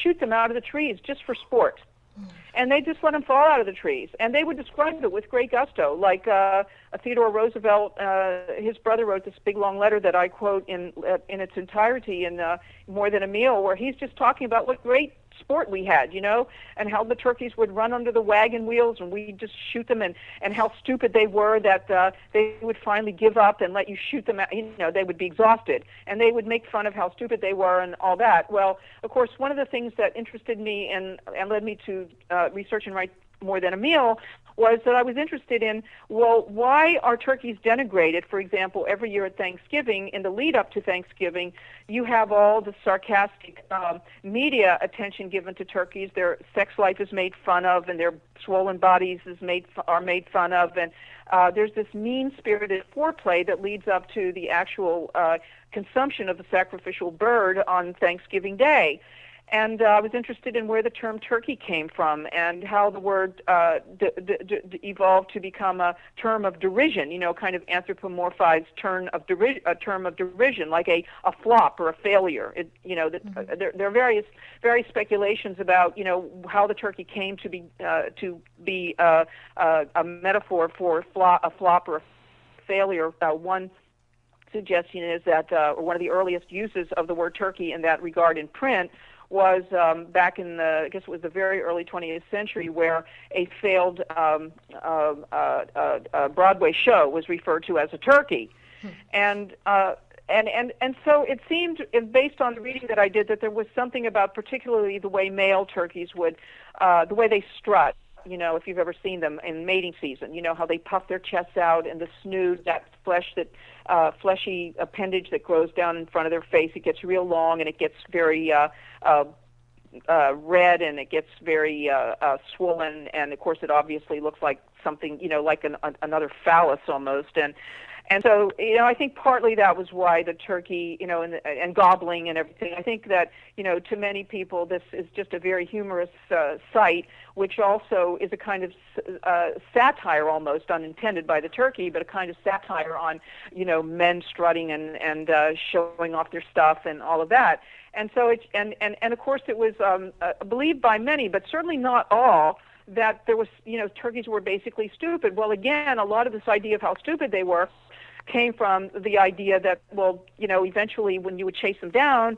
shoot them out of the trees just for sport. And they just let them fall out of the trees. And they would describe it with great gusto. Like Theodore Roosevelt, his brother wrote this big long letter that I quote in its entirety in More Than a Meal, where he's just talking about what great sport we had, and how the turkeys would run under the wagon wheels and we'd just shoot them, and how stupid they were that they would finally give up and let you shoot them. They would be exhausted, and they would make fun of how stupid they were and all that. Well, of course, one of the things that interested me and led me to research and write More Than a Meal was that I was interested in, well, why are turkeys denigrated? For example, every year at Thanksgiving, in the lead up to Thanksgiving, you have all the sarcastic media attention given to turkeys. Their sex life is made fun of, and their swollen bodies are made fun of, and there's this mean-spirited foreplay that leads up to the actual consumption of the sacrificial bird on Thanksgiving Day. And I was interested in where the term turkey came from and how the word evolved to become a term of derision, kind of anthropomorphized term of derision, like a flop or a failure. There are various speculations about, how the turkey came to be a metaphor for a flop or a failure. One suggestion is that one of the earliest uses of the word turkey in that regard in print was back in I guess it was the very early 20th century, where a failed Broadway show was referred to as a turkey. And so it seemed, based on the reading that I did, that there was something about particularly the way male turkeys would, the way they strut, if you've ever seen them in mating season, how they puff their chests out and the snoot, that fleshy appendage that grows down in front of their face, it gets real long and it gets very red and it gets very swollen, and of course it obviously looks like something, like another phallus almost, and so, I think partly that was why the turkey, and gobbling and everything. I think that, to many people, this is just a very humorous sight, which also is a kind of satire, almost unintended by the turkey, but a kind of satire on, men strutting and showing off their stuff and all of that. And so and of course it was believed by many, but certainly not all, that there was, turkeys were basically stupid. Well, again, a lot of this idea of how stupid they were came from the idea that, eventually when you would chase them down,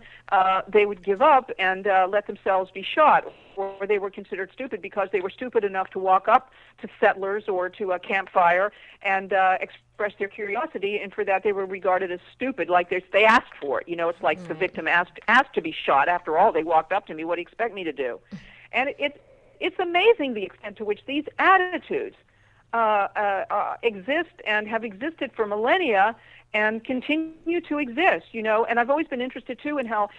they would give up and let themselves be shot, or they were considered stupid because they were stupid enough to walk up to settlers or to a campfire and express their curiosity, and for that they were regarded as stupid, like they asked for it. It's like the victim asked to be shot. After all, they walked up to me. What do you expect me to do? And it's amazing the extent to which these attitudes exist and have existed for millennia and continue to exist, and I've always been interested too in how,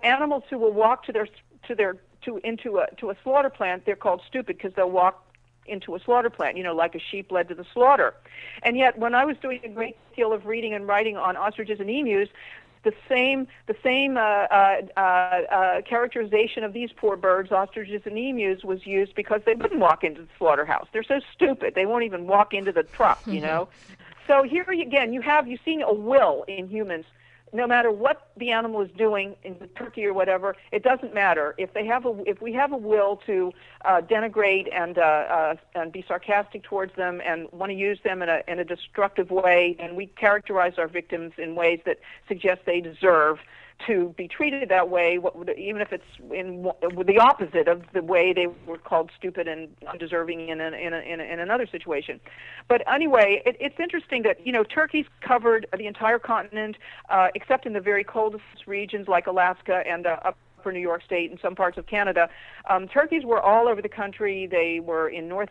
animals who will walk into a slaughter plant, they're called stupid because they'll walk into a slaughter plant, like a sheep led to the slaughter. And yet when I was doing a great deal of reading and writing on ostriches and emus, the same characterization of these poor birds, ostriches and emus, was used because they wouldn't walk into the slaughterhouse. They're so stupid they won't even walk into the truck. So here again, you've seen a will in humans. No matter what the animal is doing in the turkey or whatever, it doesn't matter. If we have a will to denigrate and be sarcastic towards them and want to use them in a destructive way, then we characterize our victims in ways that suggest they deserve to be treated that way, even if it's with the opposite of the way they were called stupid and undeserving in another situation. But anyway, it's interesting that turkeys covered the entire continent, except in the very coldest regions like Alaska and upper New York State and some parts of Canada. Turkeys were all over the country. They were in North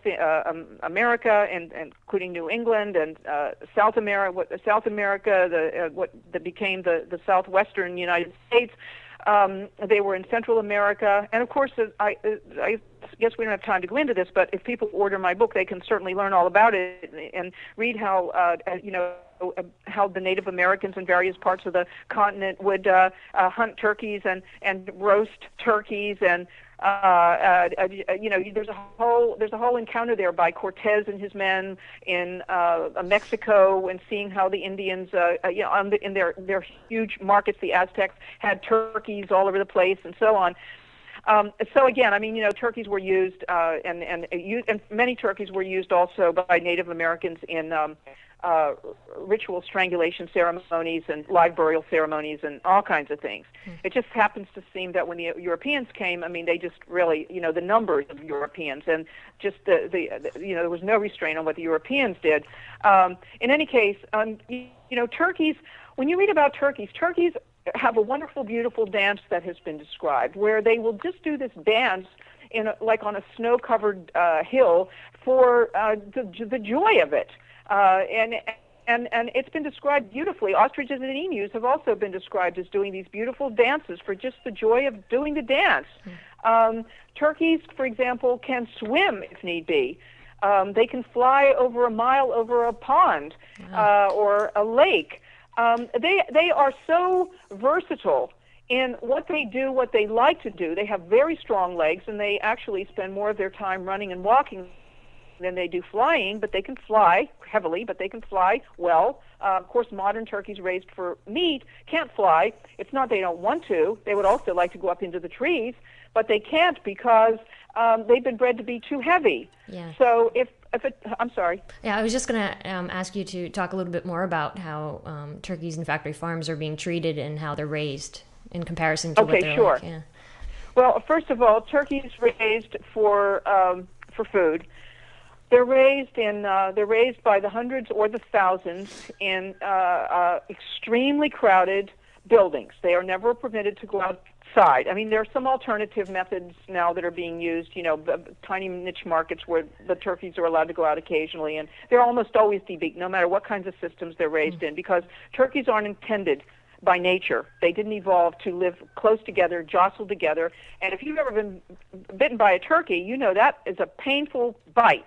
America and including New England and South America. What became the southwestern United States. They were in Central America, and of course, I guess we don't have time to go into this, but if people order my book, they can certainly learn all about it and read how how the Native Americans in various parts of the continent would hunt turkeys and roast turkeys, and there's a whole encounter there by Cortez and his men in Mexico, and seeing how the Indians, in their huge markets, the Aztecs had turkeys all over the place, and so on. So again, turkeys were used, and many turkeys were used also by Native Americans in ritual strangulation ceremonies and live burial ceremonies and all kinds of things. It just happens to seem that when the Europeans came, they just really, the numbers of Europeans, and just there was no restraint on what the Europeans did. In any case, turkeys, when you read about turkeys have a wonderful, beautiful dance that has been described, where they will just do this dance like on a snow-covered hill for the joy of it. And it's been described beautifully. Ostriches and emus have also been described as doing these beautiful dances for just the joy of doing the dance. Turkeys, for example, can swim if need be. They can fly over a mile over a pond or a lake. They are so versatile in what they do, what they like to do. They have very strong legs, and they actually spend more of their time running and walking than they do flying, but they can fly heavily, but they can fly well. Of course, modern turkeys raised for meat can't fly. It's not they don't want to. They would also like to go up into the trees, but they can't because they've been bred to be too heavy. Yeah. So I'm sorry. Yeah, I was just going to ask you to talk a little bit more about how turkeys in factory farms are being treated and how they're raised in comparison to what they're sure. like. Yeah. Well, first of all, turkeys raised for food. They're raised by the hundreds or the thousands in extremely crowded buildings. They are never permitted to go outside. I mean, there are some alternative methods now that are being used, tiny niche markets where the turkeys are allowed to go out occasionally, and they're almost always debeaked, no matter what kinds of systems they're raised in, because turkeys aren't intended by nature. They didn't evolve to live close together, jostled together. And if you've ever been bitten by a turkey, you know that is a painful bite.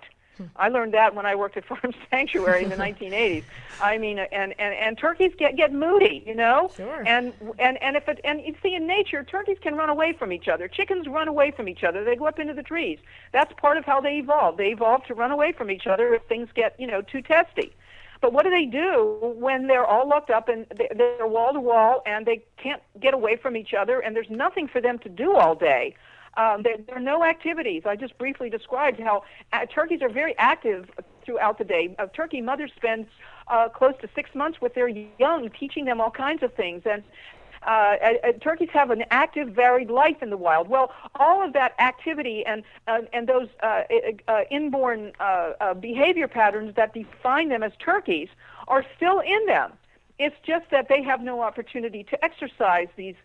I learned that when I worked at Farm Sanctuary in the 1980s. I mean, and turkeys get moody, Sure. And you see, in nature, turkeys can run away from each other. Chickens run away from each other. They go up into the trees. That's part of how they evolved. They evolved to run away from each other if things get too testy. But what do they do when they're all locked up and they're wall to wall and they can't get away from each other and there's nothing for them to do all day? There are no activities. I just briefly described how turkeys are very active throughout the day. Turkey mothers spend close to 6 months with their young, teaching them all kinds of things. And turkeys have an active, varied life in the wild. Well, all of that activity and those inborn behavior patterns that define them as turkeys are still in them. It's just that they have no opportunity to exercise these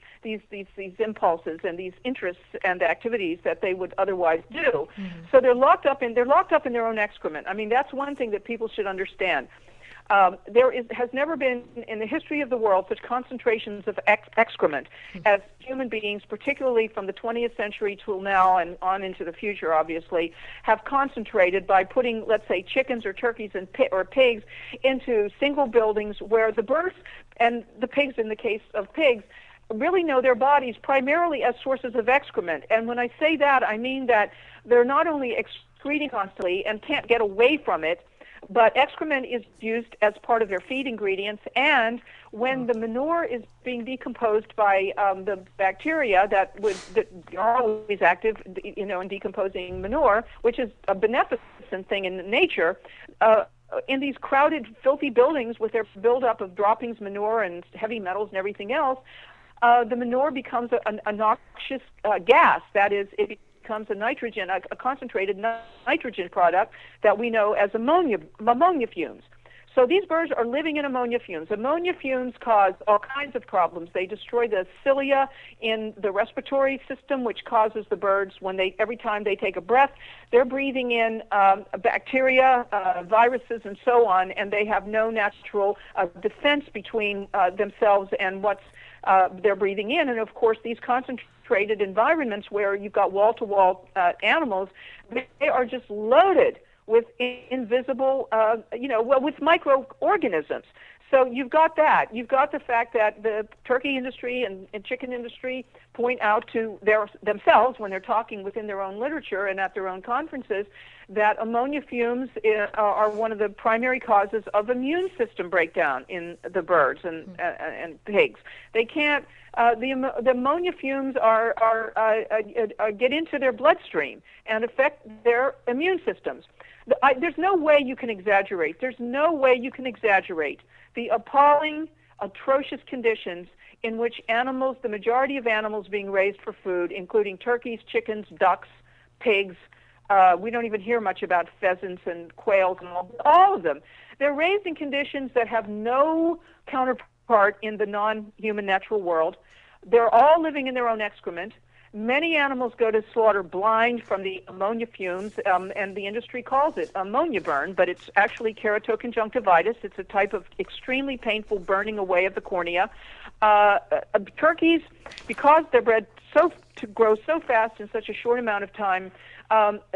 impulses and these interests and activities that they would otherwise do. Mm-hmm. So they're locked up in their own excrement. I mean, that's one thing that people should understand. Has never been in the history of the world such concentrations of excrement as human beings, particularly from the 20th century till now and on into the future, obviously, have concentrated by putting, let's say, chickens or turkeys or pigs into single buildings where the birds and the pigs, in the case of pigs, really know their bodies primarily as sources of excrement. And when I say that, I mean that they're not only excreting constantly and can't get away from it, but excrement is used as part of their feed ingredients, and when the manure is being decomposed by the bacteria that are always active, in decomposing manure, which is a beneficent thing in nature, in these crowded, filthy buildings with their buildup of droppings, manure, and heavy metals and everything else, the manure becomes a noxious gas. That is, it becomes a concentrated nitrogen product that we know as ammonia fumes. So these birds are living in ammonia fumes. Ammonia fumes cause all kinds of problems. They destroy the cilia in the respiratory system, which causes the birds, every time they take a breath, they're breathing in bacteria, viruses, and so on, and they have no natural defense between themselves and what's they're breathing in. And of course, these concentrated environments where you've got wall-to-wall animals, they are just loaded with invisible, with microorganisms. So you've got that. You've got the fact that the turkey industry and chicken industry point out to themselves when they're talking within their own literature and at their own conferences that ammonia fumes are one of the primary causes of immune system breakdown in the birds and pigs. They can't. The ammonia fumes get into their bloodstream and affect their immune systems. There's no way you can exaggerate. There's no way you can exaggerate the appalling, atrocious conditions in which animals, the majority of animals being raised for food, including turkeys, chickens, ducks, pigs, we don't even hear much about pheasants and quails and all of them. They're raised in conditions that have no counterpart in the non-human natural world. They're all living in their own excrement. Many animals go to slaughter blind from the ammonia fumes, and the industry calls it ammonia burn, but it's actually keratoconjunctivitis. It's a type of extremely painful burning away of the cornea. Turkeys, because they're bred to grow so fast in such a short amount of time,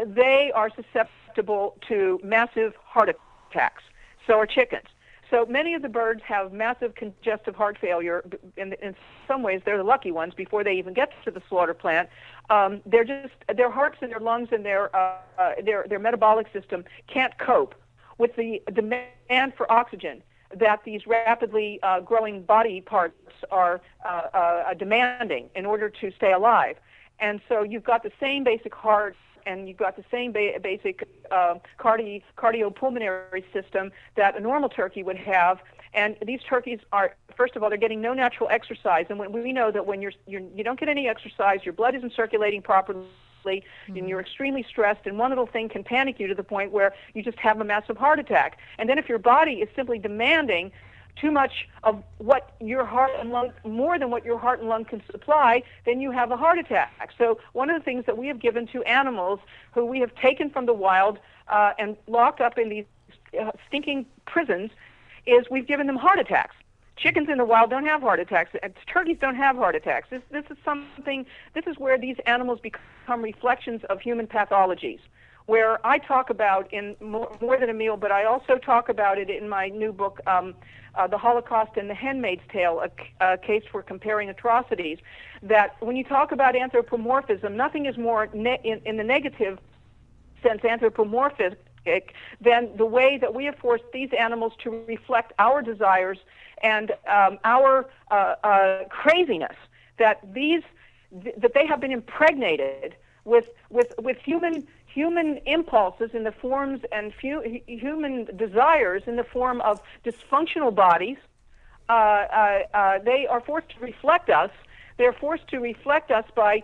they are susceptible to massive heart attacks. So are chickens. So many of the birds have massive congestive heart failure. In some ways, they're the lucky ones before they even get to the slaughter plant. Their hearts and their lungs and their metabolic system can't cope with the demand for oxygen that these rapidly growing body parts are demanding in order to stay alive. And so you've got the same basic heart, and you've got the same basic cardiopulmonary system that a normal turkey would have. And these turkeys are, first of all, they're getting no natural exercise. And when we know that when you don't get any exercise, your blood isn't circulating properly, and you're extremely stressed, and one little thing can panic you to the point where you just have a massive heart attack. And then if your body is simply demanding too much of what your heart and lung, more than what your heart and lung can supply, then you have a heart attack. So one of the things that we have given to animals who we have taken from the wild and locked up in these stinking prisons is we've given them heart attacks. Chickens in the wild don't have heart attacks. Turkeys don't have heart attacks. This is where these animals become reflections of human pathologies, where I talk about in more than a meal, but I also talk about it in my new book, The Holocaust and the Handmaid's Tale, a case for comparing atrocities, that when you talk about anthropomorphism, nothing is more, in the negative sense, anthropomorphic than the way that we have forced these animals to reflect our desires and our craziness, that they have been impregnated with human impulses in the forms and human desires in the form of dysfunctional bodies. They are forced to reflect us. They're forced to reflect us by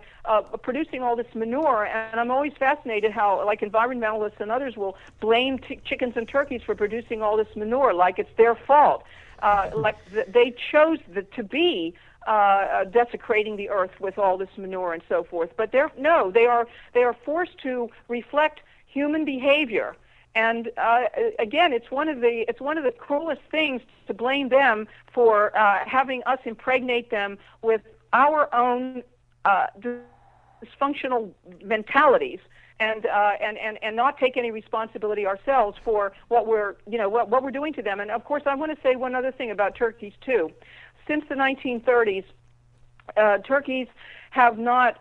producing all this manure, and I'm always fascinated how, like, environmentalists and others will blame chickens and turkeys for producing all this manure, like it's their fault. Like they chose to be desecrating the earth with all this manure and so forth. But they are forced to reflect human behavior. And again, it's one of the cruelest things to blame them for having us impregnate them with our own dysfunctional mentalities, and not take any responsibility ourselves for what we're doing to them. And of course, I want to say one other thing about turkeys too. Since the 1930s, turkeys have not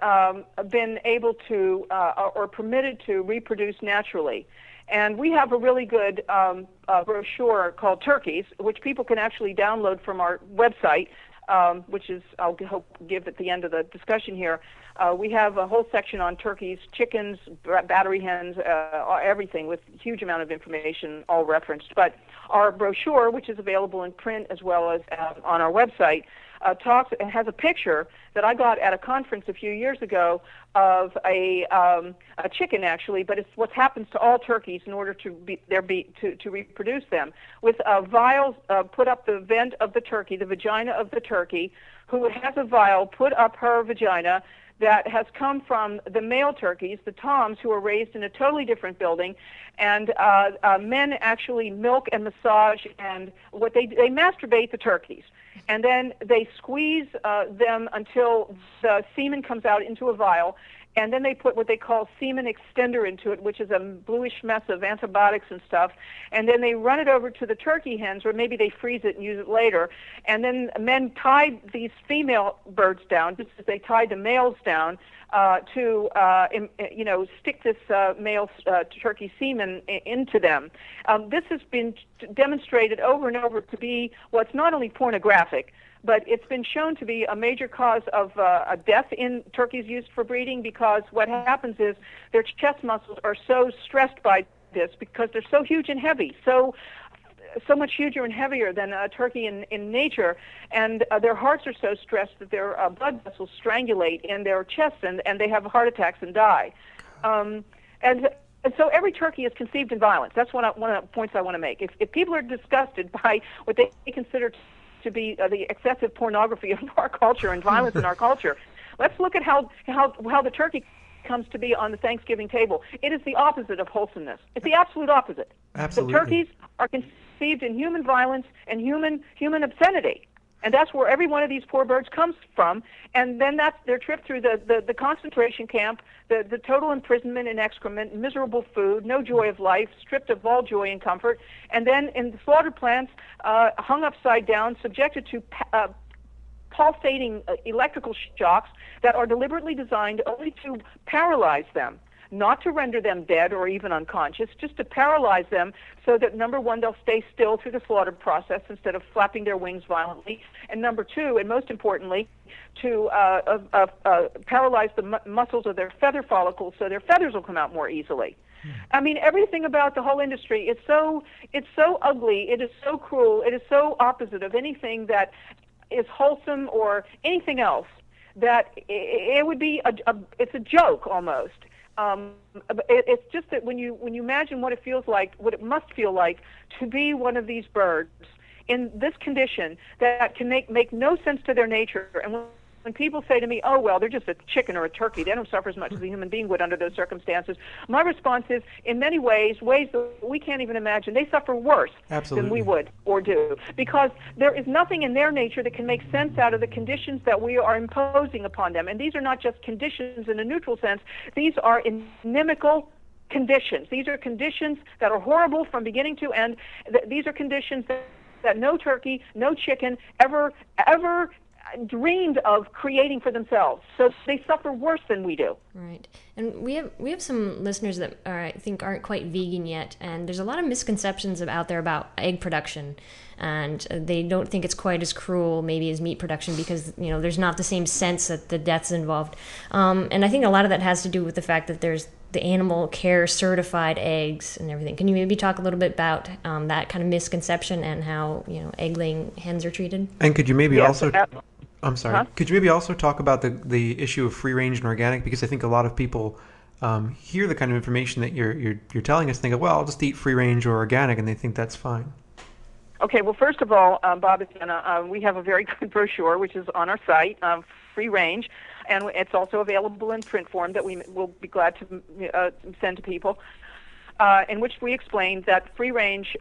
been able to or permitted to reproduce naturally. And we have a really good brochure called Turkeys, which people can actually download from our website, which is, I'll give at the end of the discussion here. We have a whole section on turkeys, chickens, battery hens, everything, with a huge amount of information all referenced. But our brochure, which is available in print as well as on our website, has a picture that I got at a conference a few years ago of a chicken, actually, but it's what happens to all turkeys in order to reproduce them, with vials put up the vent of the turkey, the vagina of the turkey, who has a vial put up her vagina that has come from the male turkeys, the toms, who are raised in a totally different building, and men actually milk and massage, and what they masturbate the turkeys, and then they squeeze them until the semen comes out into a vial, and then they put what they call semen extender into it, which is a bluish mess of antibiotics and stuff, and then they run it over to the turkey hens, or maybe they freeze it and use it later, and then men tie these female birds down, just as they tied the males down, to stick this male turkey semen into them. This has been demonstrated over and over to be what's not only pornographic, but it's been shown to be a major cause of a death in turkeys used for breeding, because what happens is their chest muscles are so stressed by this, because they're so huge and heavy, so much huger and heavier than a turkey in nature, and their hearts are so stressed that their blood vessels strangulate in their chests, and they have heart attacks and die. And so every turkey is conceived in violence. That's one of the points I want to make. If people are disgusted by what they consider to be the excessive pornography of our culture and violence in our culture, let's look at how the turkey comes to be on the Thanksgiving table. It is the opposite of wholesomeness. It's the absolute opposite. Absolutely. The turkeys are conceived in human violence and human obscenity. And that's where every one of these poor birds comes from. And then that's their trip through the concentration camp, the total imprisonment in excrement, miserable food, no joy of life, stripped of all joy and comfort. And then in the slaughter plants, hung upside down, subjected to pulsating electrical shocks that are deliberately designed only to paralyze them, not to render them dead or even unconscious, just to paralyze them so that, number one, they'll stay still through the slaughter process instead of flapping their wings violently, and number two, and most importantly, to paralyze the muscles of their feather follicles so their feathers will come out more easily. I mean, everything about the whole industry is so ugly, it is so cruel, it is so opposite of anything that is wholesome or anything else, that it would be it's a joke almost. It's just that when you imagine what it feels like, what it must feel like to be one of these birds in this condition that can make no sense to their nature. And when people say to me, oh, well, they're just a chicken or a turkey, they don't suffer as much as a human being would under those circumstances, my response is, in many ways that we can't even imagine, they suffer worse than we would or do, because there is nothing in their nature that can make sense out of the conditions that we are imposing upon them. And these are not just conditions in a neutral sense. These are inimical conditions. These are conditions that are horrible from beginning to end. These are conditions that no turkey, no chicken ever dreamed of creating for themselves. So they suffer worse than we do. Right. And we have some listeners that I think aren't quite vegan yet, and there's a lot of misconceptions out there about egg production, and they don't think it's quite as cruel maybe as meat production because, there's not the same sense that the death's involved. And I think a lot of that has to do with the fact that there's the animal care certified eggs and everything. Can you maybe talk a little bit about that kind of misconception and how, egg laying hens are treated? And could you maybe I'm sorry. Huh? Could you maybe also talk about the issue of free range and organic? Because I think a lot of people hear the kind of information that you're telling us, and they go, well, I'll just eat free range or organic, and they think that's fine. Okay, well, first of all, Bob, we have a very good brochure, which is on our site, free range, and it's also available in print form that we will be glad to send to people. In which we explained that free range,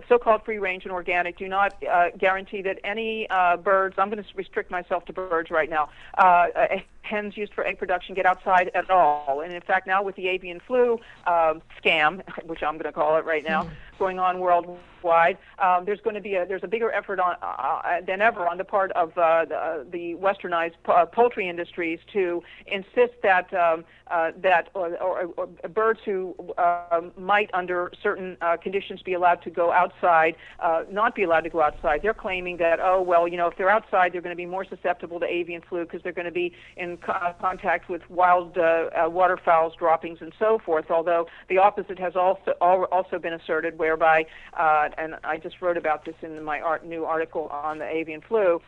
so-called free range and organic, do not guarantee that any birds, I'm going to restrict myself to birds right now, hens used for egg production get outside at all. And in fact, now with the avian flu scam, which I'm going to call it right now, going on worldwide, there's a bigger effort than ever on the part of the westernized poultry industries to insist that birds who might under certain conditions be allowed to go outside, not be allowed to go outside. They're claiming that, if they're outside, they're going to be more susceptible to avian flu because they're going to be in contact with wild waterfowl's droppings and so forth, although the opposite has also been asserted, whereby, and I just wrote about this in my new article on the avian flu,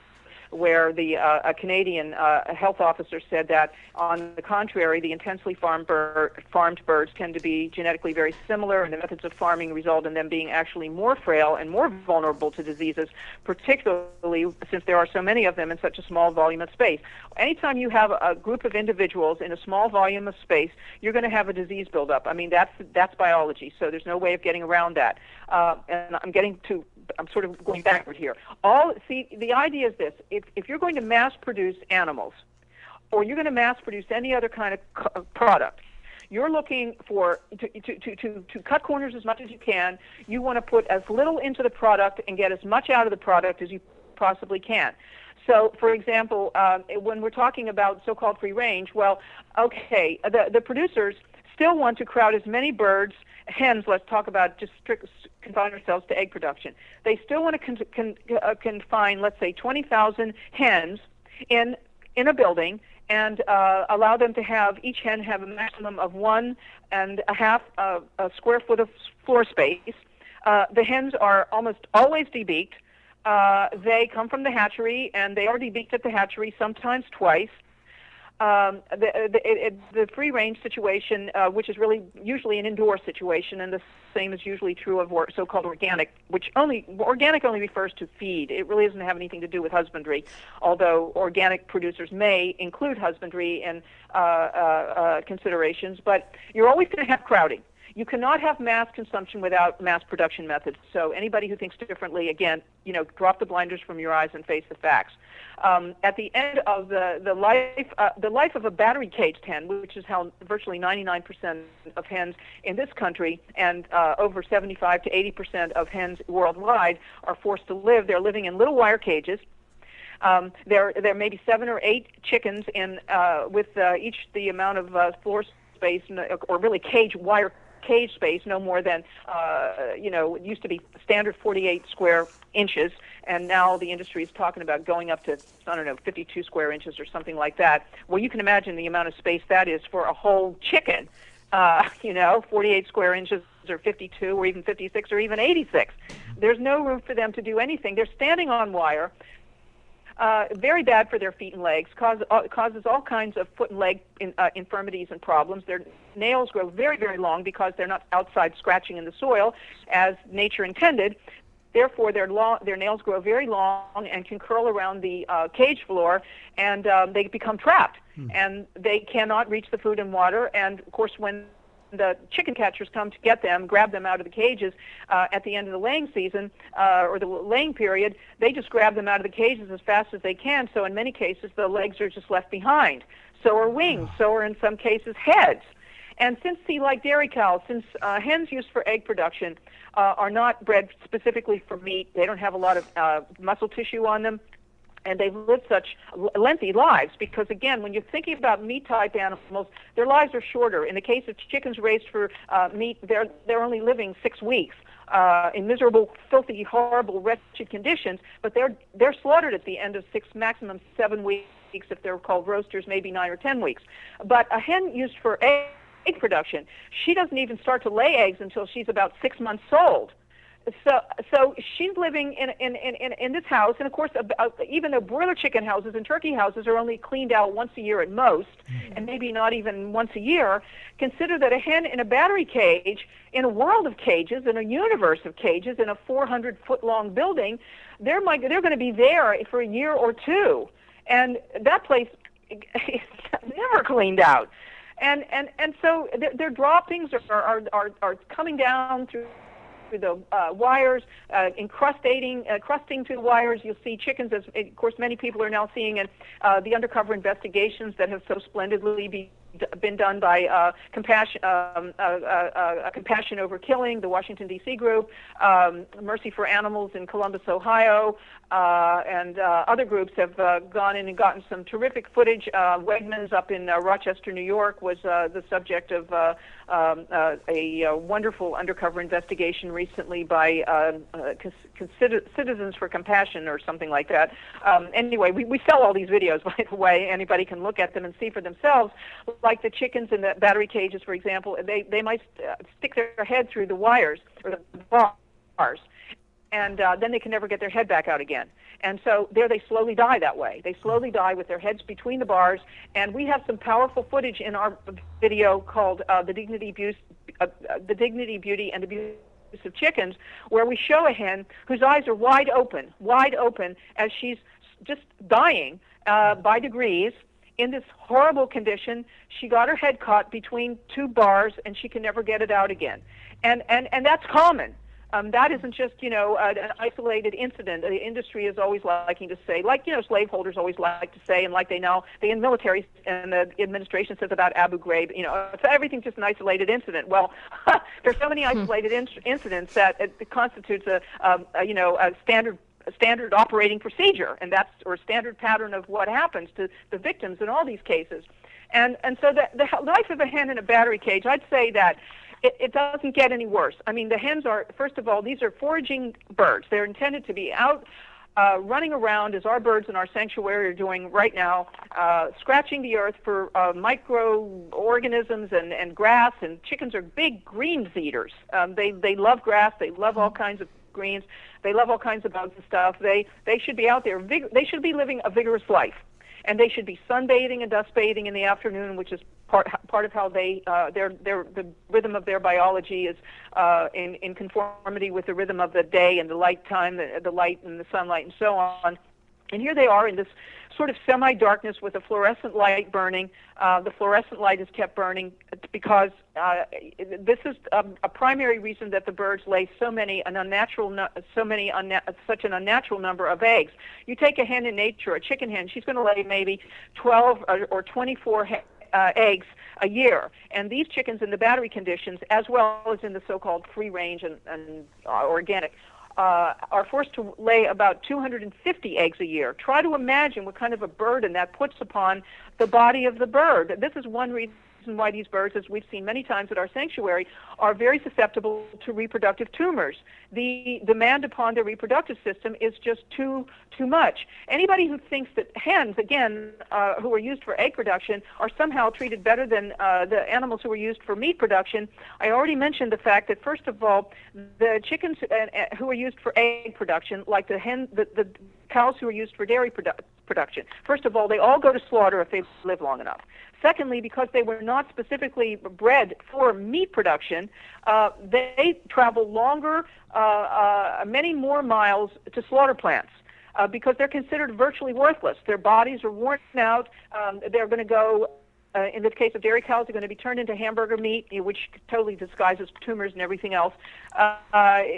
where a Canadian health officer said that, on the contrary, the intensely farmed birds tend to be genetically very similar, and the methods of farming result in them being actually more frail and more vulnerable to diseases, particularly since there are so many of them in such a small volume of space. Anytime you have a group of individuals in a small volume of space, you're going to have a disease buildup. I mean, that's biology, so there's no way of getting around that. And I'm sort of going backward here. The idea is this: if you're going to mass produce animals, or you're going to mass produce any other kind of product, you're looking to cut corners as much as you can. You want to put as little into the product and get as much out of the product as you possibly can. So, for example, when we're talking about so-called free range, the producers still want to crowd as many birds, hens, let's talk about confine ourselves to egg production. They still want to confine, let's say, 20,000 hens in a building and allow them to each hen have a maximum of 1.5 square foot of floor space. The hens are almost always debeaked. They come from the hatchery, and they are debeaked at the hatchery, sometimes twice. The free range situation, which is really usually an indoor situation, and the same is usually true of so-called organic, which organic only refers to feed. It really doesn't have anything to do with husbandry, although organic producers may include husbandry in considerations. But you're always going to have crowding. You cannot have mass consumption without mass production methods. So anybody who thinks differently, again, drop the blinders from your eyes and face the facts. At the end of the life of a battery caged hen, which is how virtually 99% of hens in this country and over 75 to 80% of hens worldwide are forced to live. They're living in little wire cages. There may be 7 or 8 chickens with each the amount of floor space, or really cage space, no more than, it used to be standard 48 square inches, and now the industry is talking about going up to, 52 square inches or something like that. Well, you can imagine the amount of space that is for a whole chicken, 48 square inches or 52 or even 56 or even 86. There's no room for them to do anything. They're standing on wire. Very bad for their feet and legs, causes all kinds of foot and leg infirmities and problems. Their nails grow very, very long because they're not outside scratching in the soil as nature intended. Therefore, their nails grow very long and can curl around the cage floor, and they become trapped, and they cannot reach the food and water. And of course, when the chicken catchers come to get them, grab them out of the cages at the end of the laying season or the laying period, they just grab them out of the cages as fast as they can. So in many cases, the legs are just left behind. So are wings. So are in some cases heads. And since, like dairy cows, since hens used for egg production are not bred specifically for meat, they don't have a lot of muscle tissue on them, and they've lived such lengthy lives because, again, when you're thinking about meat-type animals, their lives are shorter. In the case of chickens raised for meat, they're only living 6 weeks in miserable, filthy, horrible, wretched conditions, but they're slaughtered at the end of 6, maximum 7 weeks if they're called roasters, maybe 9 or 10 weeks. But a hen used for egg production, she doesn't even start to lay eggs until she's about 6 months old. So she's living in this house, and of course, even though broiler chicken houses and turkey houses are only cleaned out once a year at most, and maybe not even once a year, consider that a hen in a battery cage, in a world of cages, in a universe of cages, in a 400-foot-long building, they're going to be there for a year or two, and that place is never cleaned out. And so their droppings are coming down through the wires, crusting through the wires. You'll see chickens, as of course many people are now seeing in the undercover investigations that have so splendidly been done by Compassion Over Killing, the Washington, D.C. group, Mercy for Animals in Columbus, Ohio, and other groups have gone in and gotten some terrific footage. Wegmans up in Rochester, New York was the subject of a wonderful undercover investigation recently by Citizens for Compassion or something like that. Anyway, we sell all these videos, by the way. Anybody can look at them and see for themselves. Like the chickens in the battery cages, for example, they might stick their head through the wires or the bars, and then they can never get their head back out again. And so there they slowly die that way. They slowly die with their heads between the bars. And we have some powerful footage in our video called The Dignity, Beauty, and Abuse of Chickens, where we show a hen whose eyes are wide open as she's just dying by degrees in this horrible condition. She got her head caught between 2 bars, and she can never get it out again. And that's common. That isn't just, an isolated incident. The industry is always liking to say, like, slaveholders always like to say, and like the military and the administration says about Abu Ghraib, so everything's just an isolated incident. Well, there's so many isolated incidents that it constitutes a standard operating procedure, and that's or standard pattern of what happens to the victims in all these cases. And so the life of a hen in a battery cage, I'd say that it doesn't get any worse. I mean, the hens are, first of all, these are foraging birds. They're intended to be out running around, as our birds in our sanctuary are doing right now, scratching the earth for microorganisms and grass, and chickens are big greens eaters. They love grass. They love all kinds of greens. They love all kinds of bugs and stuff. They should be out there. They should be living a vigorous life, and they should be sunbathing and dust bathing in the afternoon, which is part of how the rhythm of their biology is in conformity with the rhythm of the day and the light time, the light and the sunlight and so on. And here they are in this sort of semi-darkness with a fluorescent light burning. The fluorescent light is kept burning because this is a primary reason that the birds lay such an unnatural number of eggs. You take a hen in nature, a chicken hen, she's going to lay maybe 12 or 24 eggs a year. And these chickens in the battery conditions, as well as in the so-called free range and organic, are forced to lay about 250 eggs a year. Try to imagine what kind of a burden that puts upon the body of the bird. This is one reason why these birds, as we've seen many times at our sanctuary, are very susceptible to reproductive tumors. The demand upon their reproductive system is just too much. Anybody who thinks that hens, again, who are used for egg production, are somehow treated better than the animals who are used for meat production, I already mentioned the fact that, first of all, the chickens who are used for egg production, like the cows who are used for dairy production. First of all, they all go to slaughter if they live long enough. Secondly, because they were not specifically bred for meat production, they travel longer, many more miles to slaughter plants. Because they're considered virtually worthless. Their bodies are worn out. They're going to go, in the case of dairy cows, they're going to be turned into hamburger meat, which totally disguises tumors and everything else.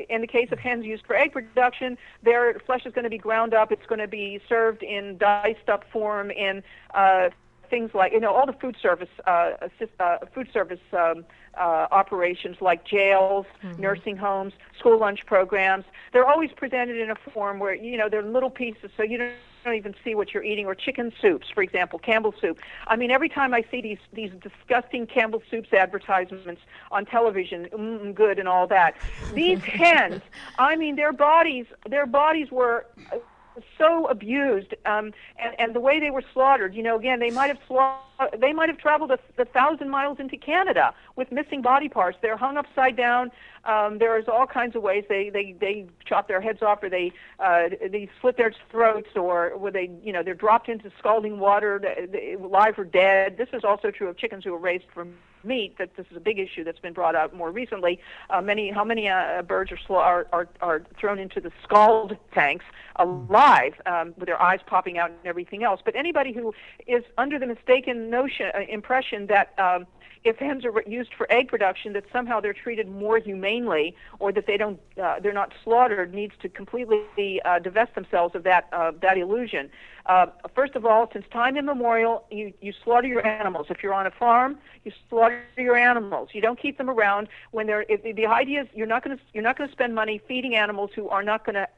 In the case of hens used for egg production, their flesh is going to be ground up. It's going to be served in diced up form in things like, all the food service operations like jails, nursing homes, school lunch programs. They're always presented in a form where, they're little pieces, so you don't even see what you're eating. Or chicken soups, for example, Campbell soup. I mean, every time I see these disgusting Campbell soups advertisements on television, good and all that. These hens, I mean, their bodies were so abused, and the way they were slaughtered. Again, they might have traveled 1,000 miles into Canada with missing body parts. They're hung upside down. There's all kinds of ways they chop their heads off, or they slit their throats, or where they're dropped into scalding water, live or dead. This is also true of chickens who are raised for meat. That this is a big issue that's been brought up more recently. How many birds are thrown into the scald tanks alive, with their eyes popping out and everything else. But anybody who is under the mistaken impression that if hens are used for egg production, that somehow they're treated more humanely, or that they're not slaughtered, needs to completely divest themselves of that illusion. First of all, since time immemorial, you slaughter your animals. If you're on a farm, you slaughter your animals. You don't keep them around when they're. The idea is you're not going to spend money feeding animals who are not going to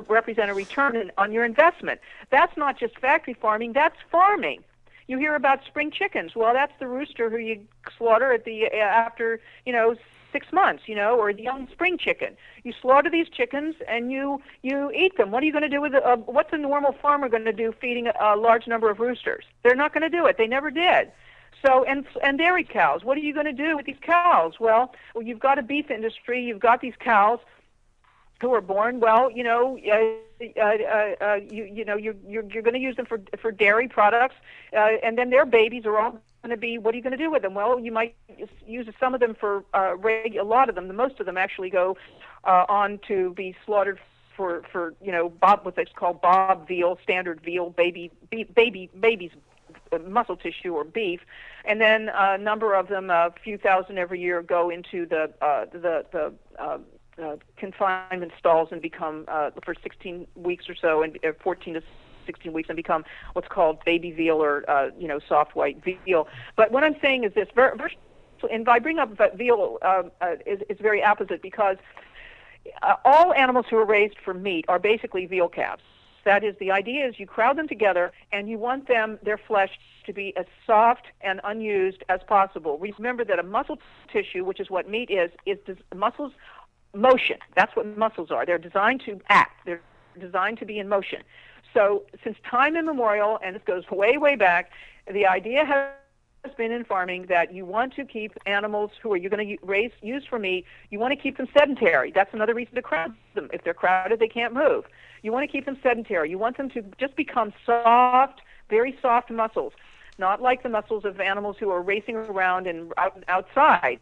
represent a return on your investment. That's not just factory farming. That's farming. You hear about spring chickens. Well, that's the rooster who you slaughter after 6 months, or the young spring chicken. You slaughter these chickens and you eat them. What are you going to do with what's a normal farmer going to do feeding a large number of roosters? They're not going to do it. They never did. So, and dairy cows, what are you going to do with these cows? Well, you've got a beef industry. You've got these cows who are born. Well, you're going to use them for dairy products, and then their babies are all going to be. What are you going to do with them? Well, you might use some of them for a lot of them. Most of them actually go on to be slaughtered for what's called bob veal, standard veal, babies muscle tissue or beef, and then a number of them, a few thousand every year, go into the confinement stalls and become for 16 weeks or so, and 14 to 16 weeks, and become what's called baby veal or soft white veal. But what I'm saying is this: and I bring up veal is very apposite, because all animals who are raised for meat are basically veal calves. That is, the idea is you crowd them together and you want their flesh to be as soft and unused as possible. Remember that a muscle tissue, which is what meat is muscles motion. That's what muscles are. They're designed to act. They're designed to be in motion. So since time immemorial, and this goes way, way back, the idea has been in farming that you want to keep animals who are going to use for meat, you want to keep them sedentary. That's another reason to crowd them. If they're crowded, they can't move. You want to keep them sedentary. You want them to just become soft, very soft muscles, not like the muscles of animals who are racing around and outside,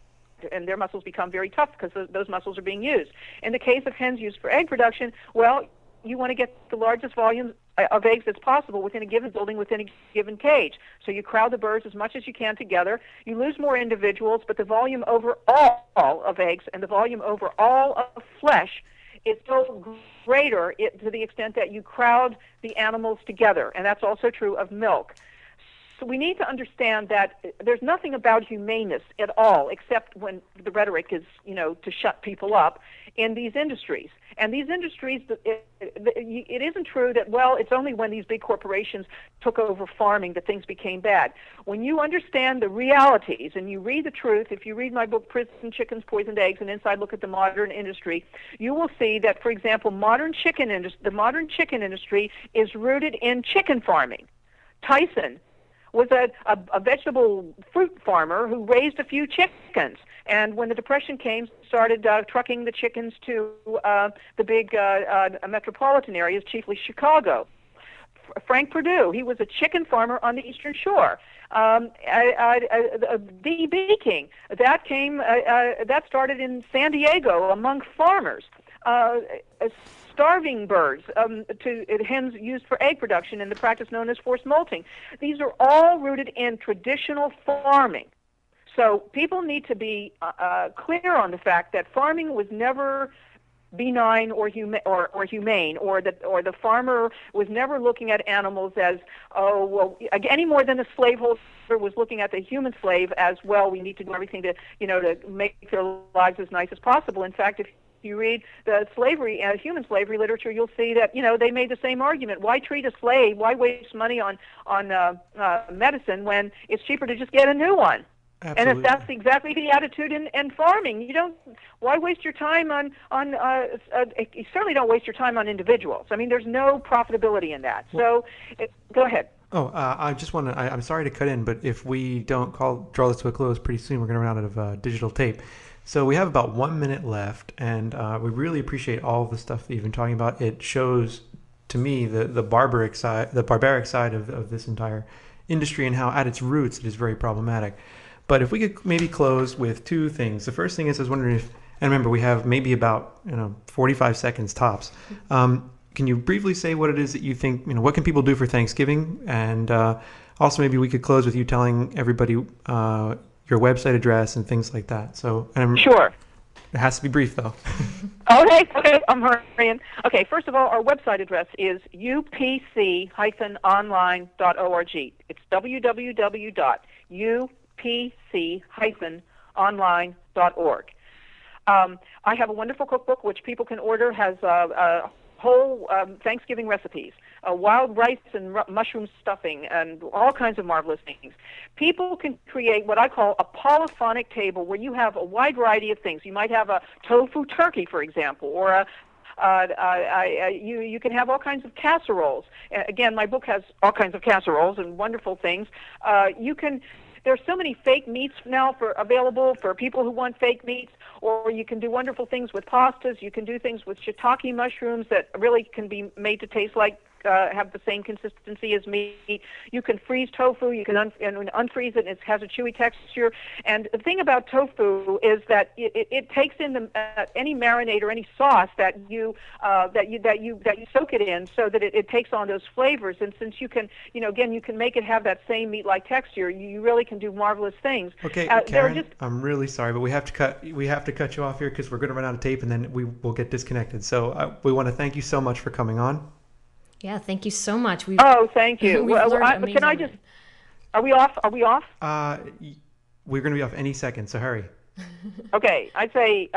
and their muscles become very tough because those muscles are being used. In the case of hens used for egg production, well, you want to get the largest volume of eggs as possible within a given building, within a given cage. So you crowd the birds as much as you can together. You lose more individuals, but the volume overall of eggs and the volume overall of flesh is still greater to the extent that you crowd the animals together. And that's also true of milk. So we need to understand that there's nothing about humaneness at all, except when the rhetoric is, to shut people up in these industries. And these industries, it isn't true that, well, it's only when these big corporations took over farming that things became bad. When you understand the realities and you read the truth, if you read my book, Prison Chickens, Poisoned Eggs, an Inside Look at the Modern Industry, you will see that, for example, the modern chicken industry is rooted in chicken farming. Tyson was a vegetable fruit farmer who raised a few chickens. And when the Depression came, started trucking the chickens to the big metropolitan areas, chiefly Chicago. Frank Perdue, he was a chicken farmer on the Eastern Shore. The Bee King, that started in San Diego among farmers. Starving birds, hens used for egg production in the practice known as forced molting. These are all rooted in traditional farming. So people need to be clear on the fact that farming was never benign or humane, or the farmer was never looking at animals as, any more than the slaveholder was looking at the human slave as, well, we need to do everything to make their lives as nice as possible. In fact, if you read the human slavery literature, you'll see that they made the same argument. Why treat a slave? Why waste money on medicine when it's cheaper to just get a new one? Absolutely. And if that's exactly the attitude in farming, why waste your time on you certainly don't waste your time on individuals. I mean, there's no profitability in that. So, go ahead. I just want to, I'm sorry to cut in, but if we don't draw this to a close pretty soon, we're going to run out of digital tape. So we have about 1 minute left, and we really appreciate all of the stuff that you've been talking about. It shows to me the barbaric side of this entire industry, and how at its roots it is very problematic. But if we could maybe close with two things. The first thing is, I was wondering if, and remember, we have maybe about 45 seconds tops. Can you briefly say what it is that you think, what can people do for Thanksgiving? And also maybe we could close with you telling everybody your website address and things like that. So sure. It has to be brief, though. Okay, I'm hurrying. Okay, first of all, our website address is upc-online.org. It's www.upc-online.org. I have a wonderful cookbook which people can order, has whole Thanksgiving recipes, wild rice and mushroom stuffing, and all kinds of marvelous things. People can create what I call a polyphonic table, where you have a wide variety of things. You might have a tofu turkey, for example, or you can have all kinds of casseroles. Again, my book has all kinds of casseroles and wonderful things. There's so many fake meats now available for people who want fake meats, or you can do wonderful things with pastas. You can do things with shiitake mushrooms that really can be made to taste like, have the same consistency as meat. You can freeze tofu. You can unfreeze it, and it has a chewy texture. And the thing about tofu is that it takes in any marinade or any sauce that you soak it in, so that it takes on those flavors. And since you can, again, you can make it have that same meat-like texture, you really can do marvelous things. Okay, Karen, I'm really sorry, but we have to cut you off here because we're going to run out of tape, and then we will get disconnected. So we want to thank you so much for coming on. Yeah, thank you so much. Thank you. Can I just? Are we off? We're going to be off any second, so hurry. Okay, I'd say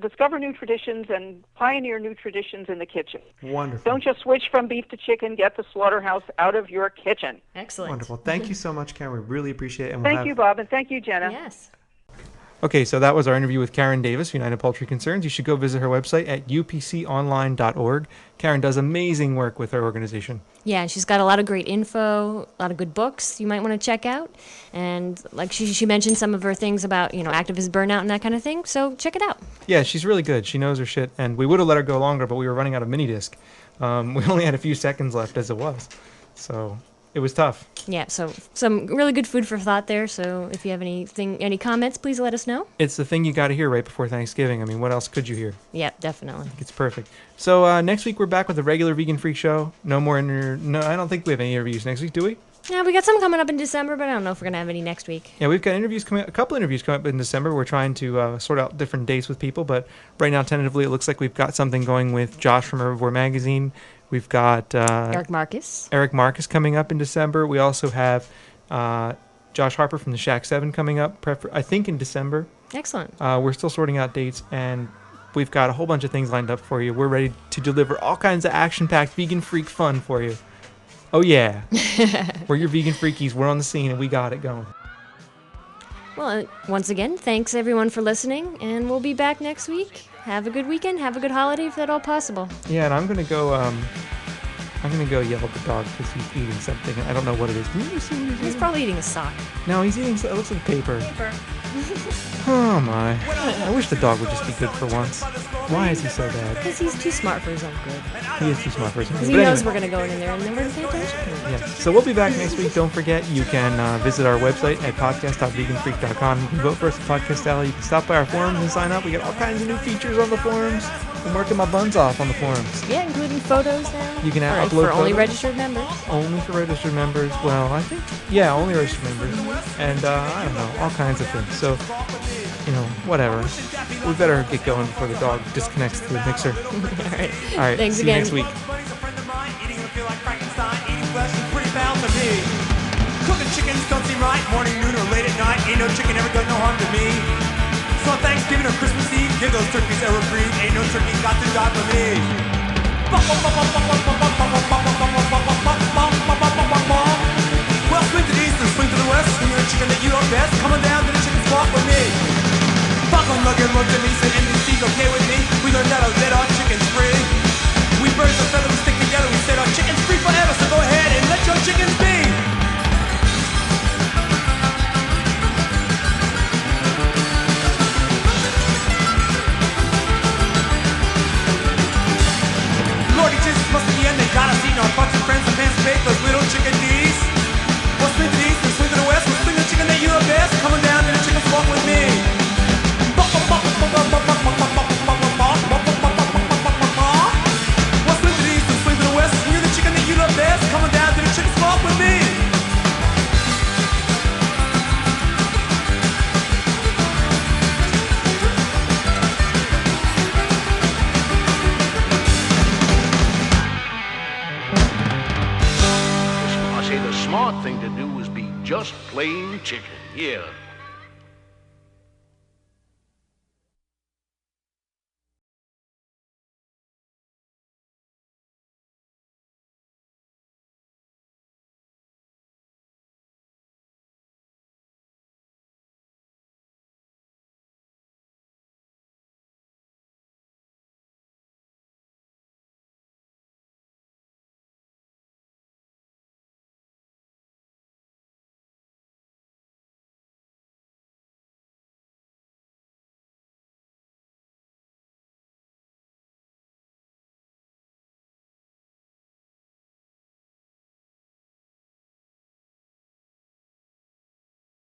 discover new traditions and pioneer new traditions in the kitchen. Wonderful. Don't just switch from beef to chicken. Get the slaughterhouse out of your kitchen. Excellent. Wonderful. Thank you so much, Karen. We really appreciate it. And thank you, Bob, and thank you, Jenna. Yes. Okay, so that was our interview with Karen Davis, United Poultry Concerns. You should go visit her website at upconline.org. Karen does amazing work with her organization. Yeah, she's got a lot of great info, a lot of good books you might want to check out. And like she mentioned some of her things about, activist burnout and that kind of thing. So check it out. Yeah, she's really good. She knows her shit. And we would have let her go longer, but we were running out of mini disc. We only had a few seconds left as it was. So it was tough. Yeah, so some really good food for thought there. So if you have any comments, please let us know. It's the thing you got to hear right before Thanksgiving. I mean, what else could you hear? Yeah, definitely. It's perfect. So next week we're back with a regular Vegan Freak show. No, I don't think we have any interviews next week, do we? Yeah, we got some coming up in December, but I don't know if we're going to have any next week. Yeah, we've got a couple interviews coming up in December. We're trying to sort out different dates with people, but right now, tentatively, it looks like we've got something going with Josh from Herbivore Magazine. We've got Eric Marcus coming up in December. We also have Josh Harper from the Shack 7 coming up, I think in December. Excellent. We're still sorting out dates, and we've got a whole bunch of things lined up for you. We're ready to deliver all kinds of action-packed vegan freak fun for you. Oh, yeah. We're your vegan freakies. We're on the scene, and we got it going. Well, once again, thanks everyone for listening, and we'll be back next week. Have a good weekend. Have a good holiday if at all possible. Yeah, and I'm going to go I'm gonna go yell at the dog because he's eating something. I don't know what it is. Can you see what he's He's eating? probably eating a sock. No, he's eating. It looks like paper. Oh my! I wish the dog would just be good for once. Why is he so bad? Because he's too smart for his own good. He is too smart for his own Because good. he But knows anyway. we're going to go in there and then we're going to pay attention to him. Yeah. So we'll be back next week. Don't forget, you can visit our website at podcast.veganfreak.com. You can vote for us at Podcast Alley. You can stop by our forums and sign up. We got all kinds of new features on the forums. I'm working my buns off on the forums. Yeah, including photos now. You can for, upload for only photos. registered members. Only for registered members. Well, I think, yeah, only registered members. And I don't know, all kinds of things. So, you know, whatever. We better get going before the dog disconnects the mixer. All right. All right. Thanks see again. you next week. Eating would feel like Frankenstein. Eating flesh is pretty foul to me. Cooking chickens don't seem right. Morning, noon, or late at night. Ain't no chicken ever done no harm to me. So on Thanksgiving or Christmas Eve, give those turkeys a reprieve. Ain't no turkey got to die for me. Well, swing to the east or swing to the west. Swing the chicken that you love best. Coming down to the chicken squawk with me. Buckle Nugget looked at me, said NBC's okay with me. We learned how to let our chickens free. We birds of feather, we stick together. We said our chickens free forever, so go ahead and let your chickens be. Lordy Jesus, must be the end. They got us eating our butts and friends and pants bake those little chickadees. Well, swing to the east and swing to the west. We'll swing the chicken that you love best. Coming down to the chicken squawk with me. Well, swing to the east and swing to the west. Swing the chicken that you love best. Coming down to the chicken squawk with me. I say the smart thing to do is be just plain chicken. Yeah.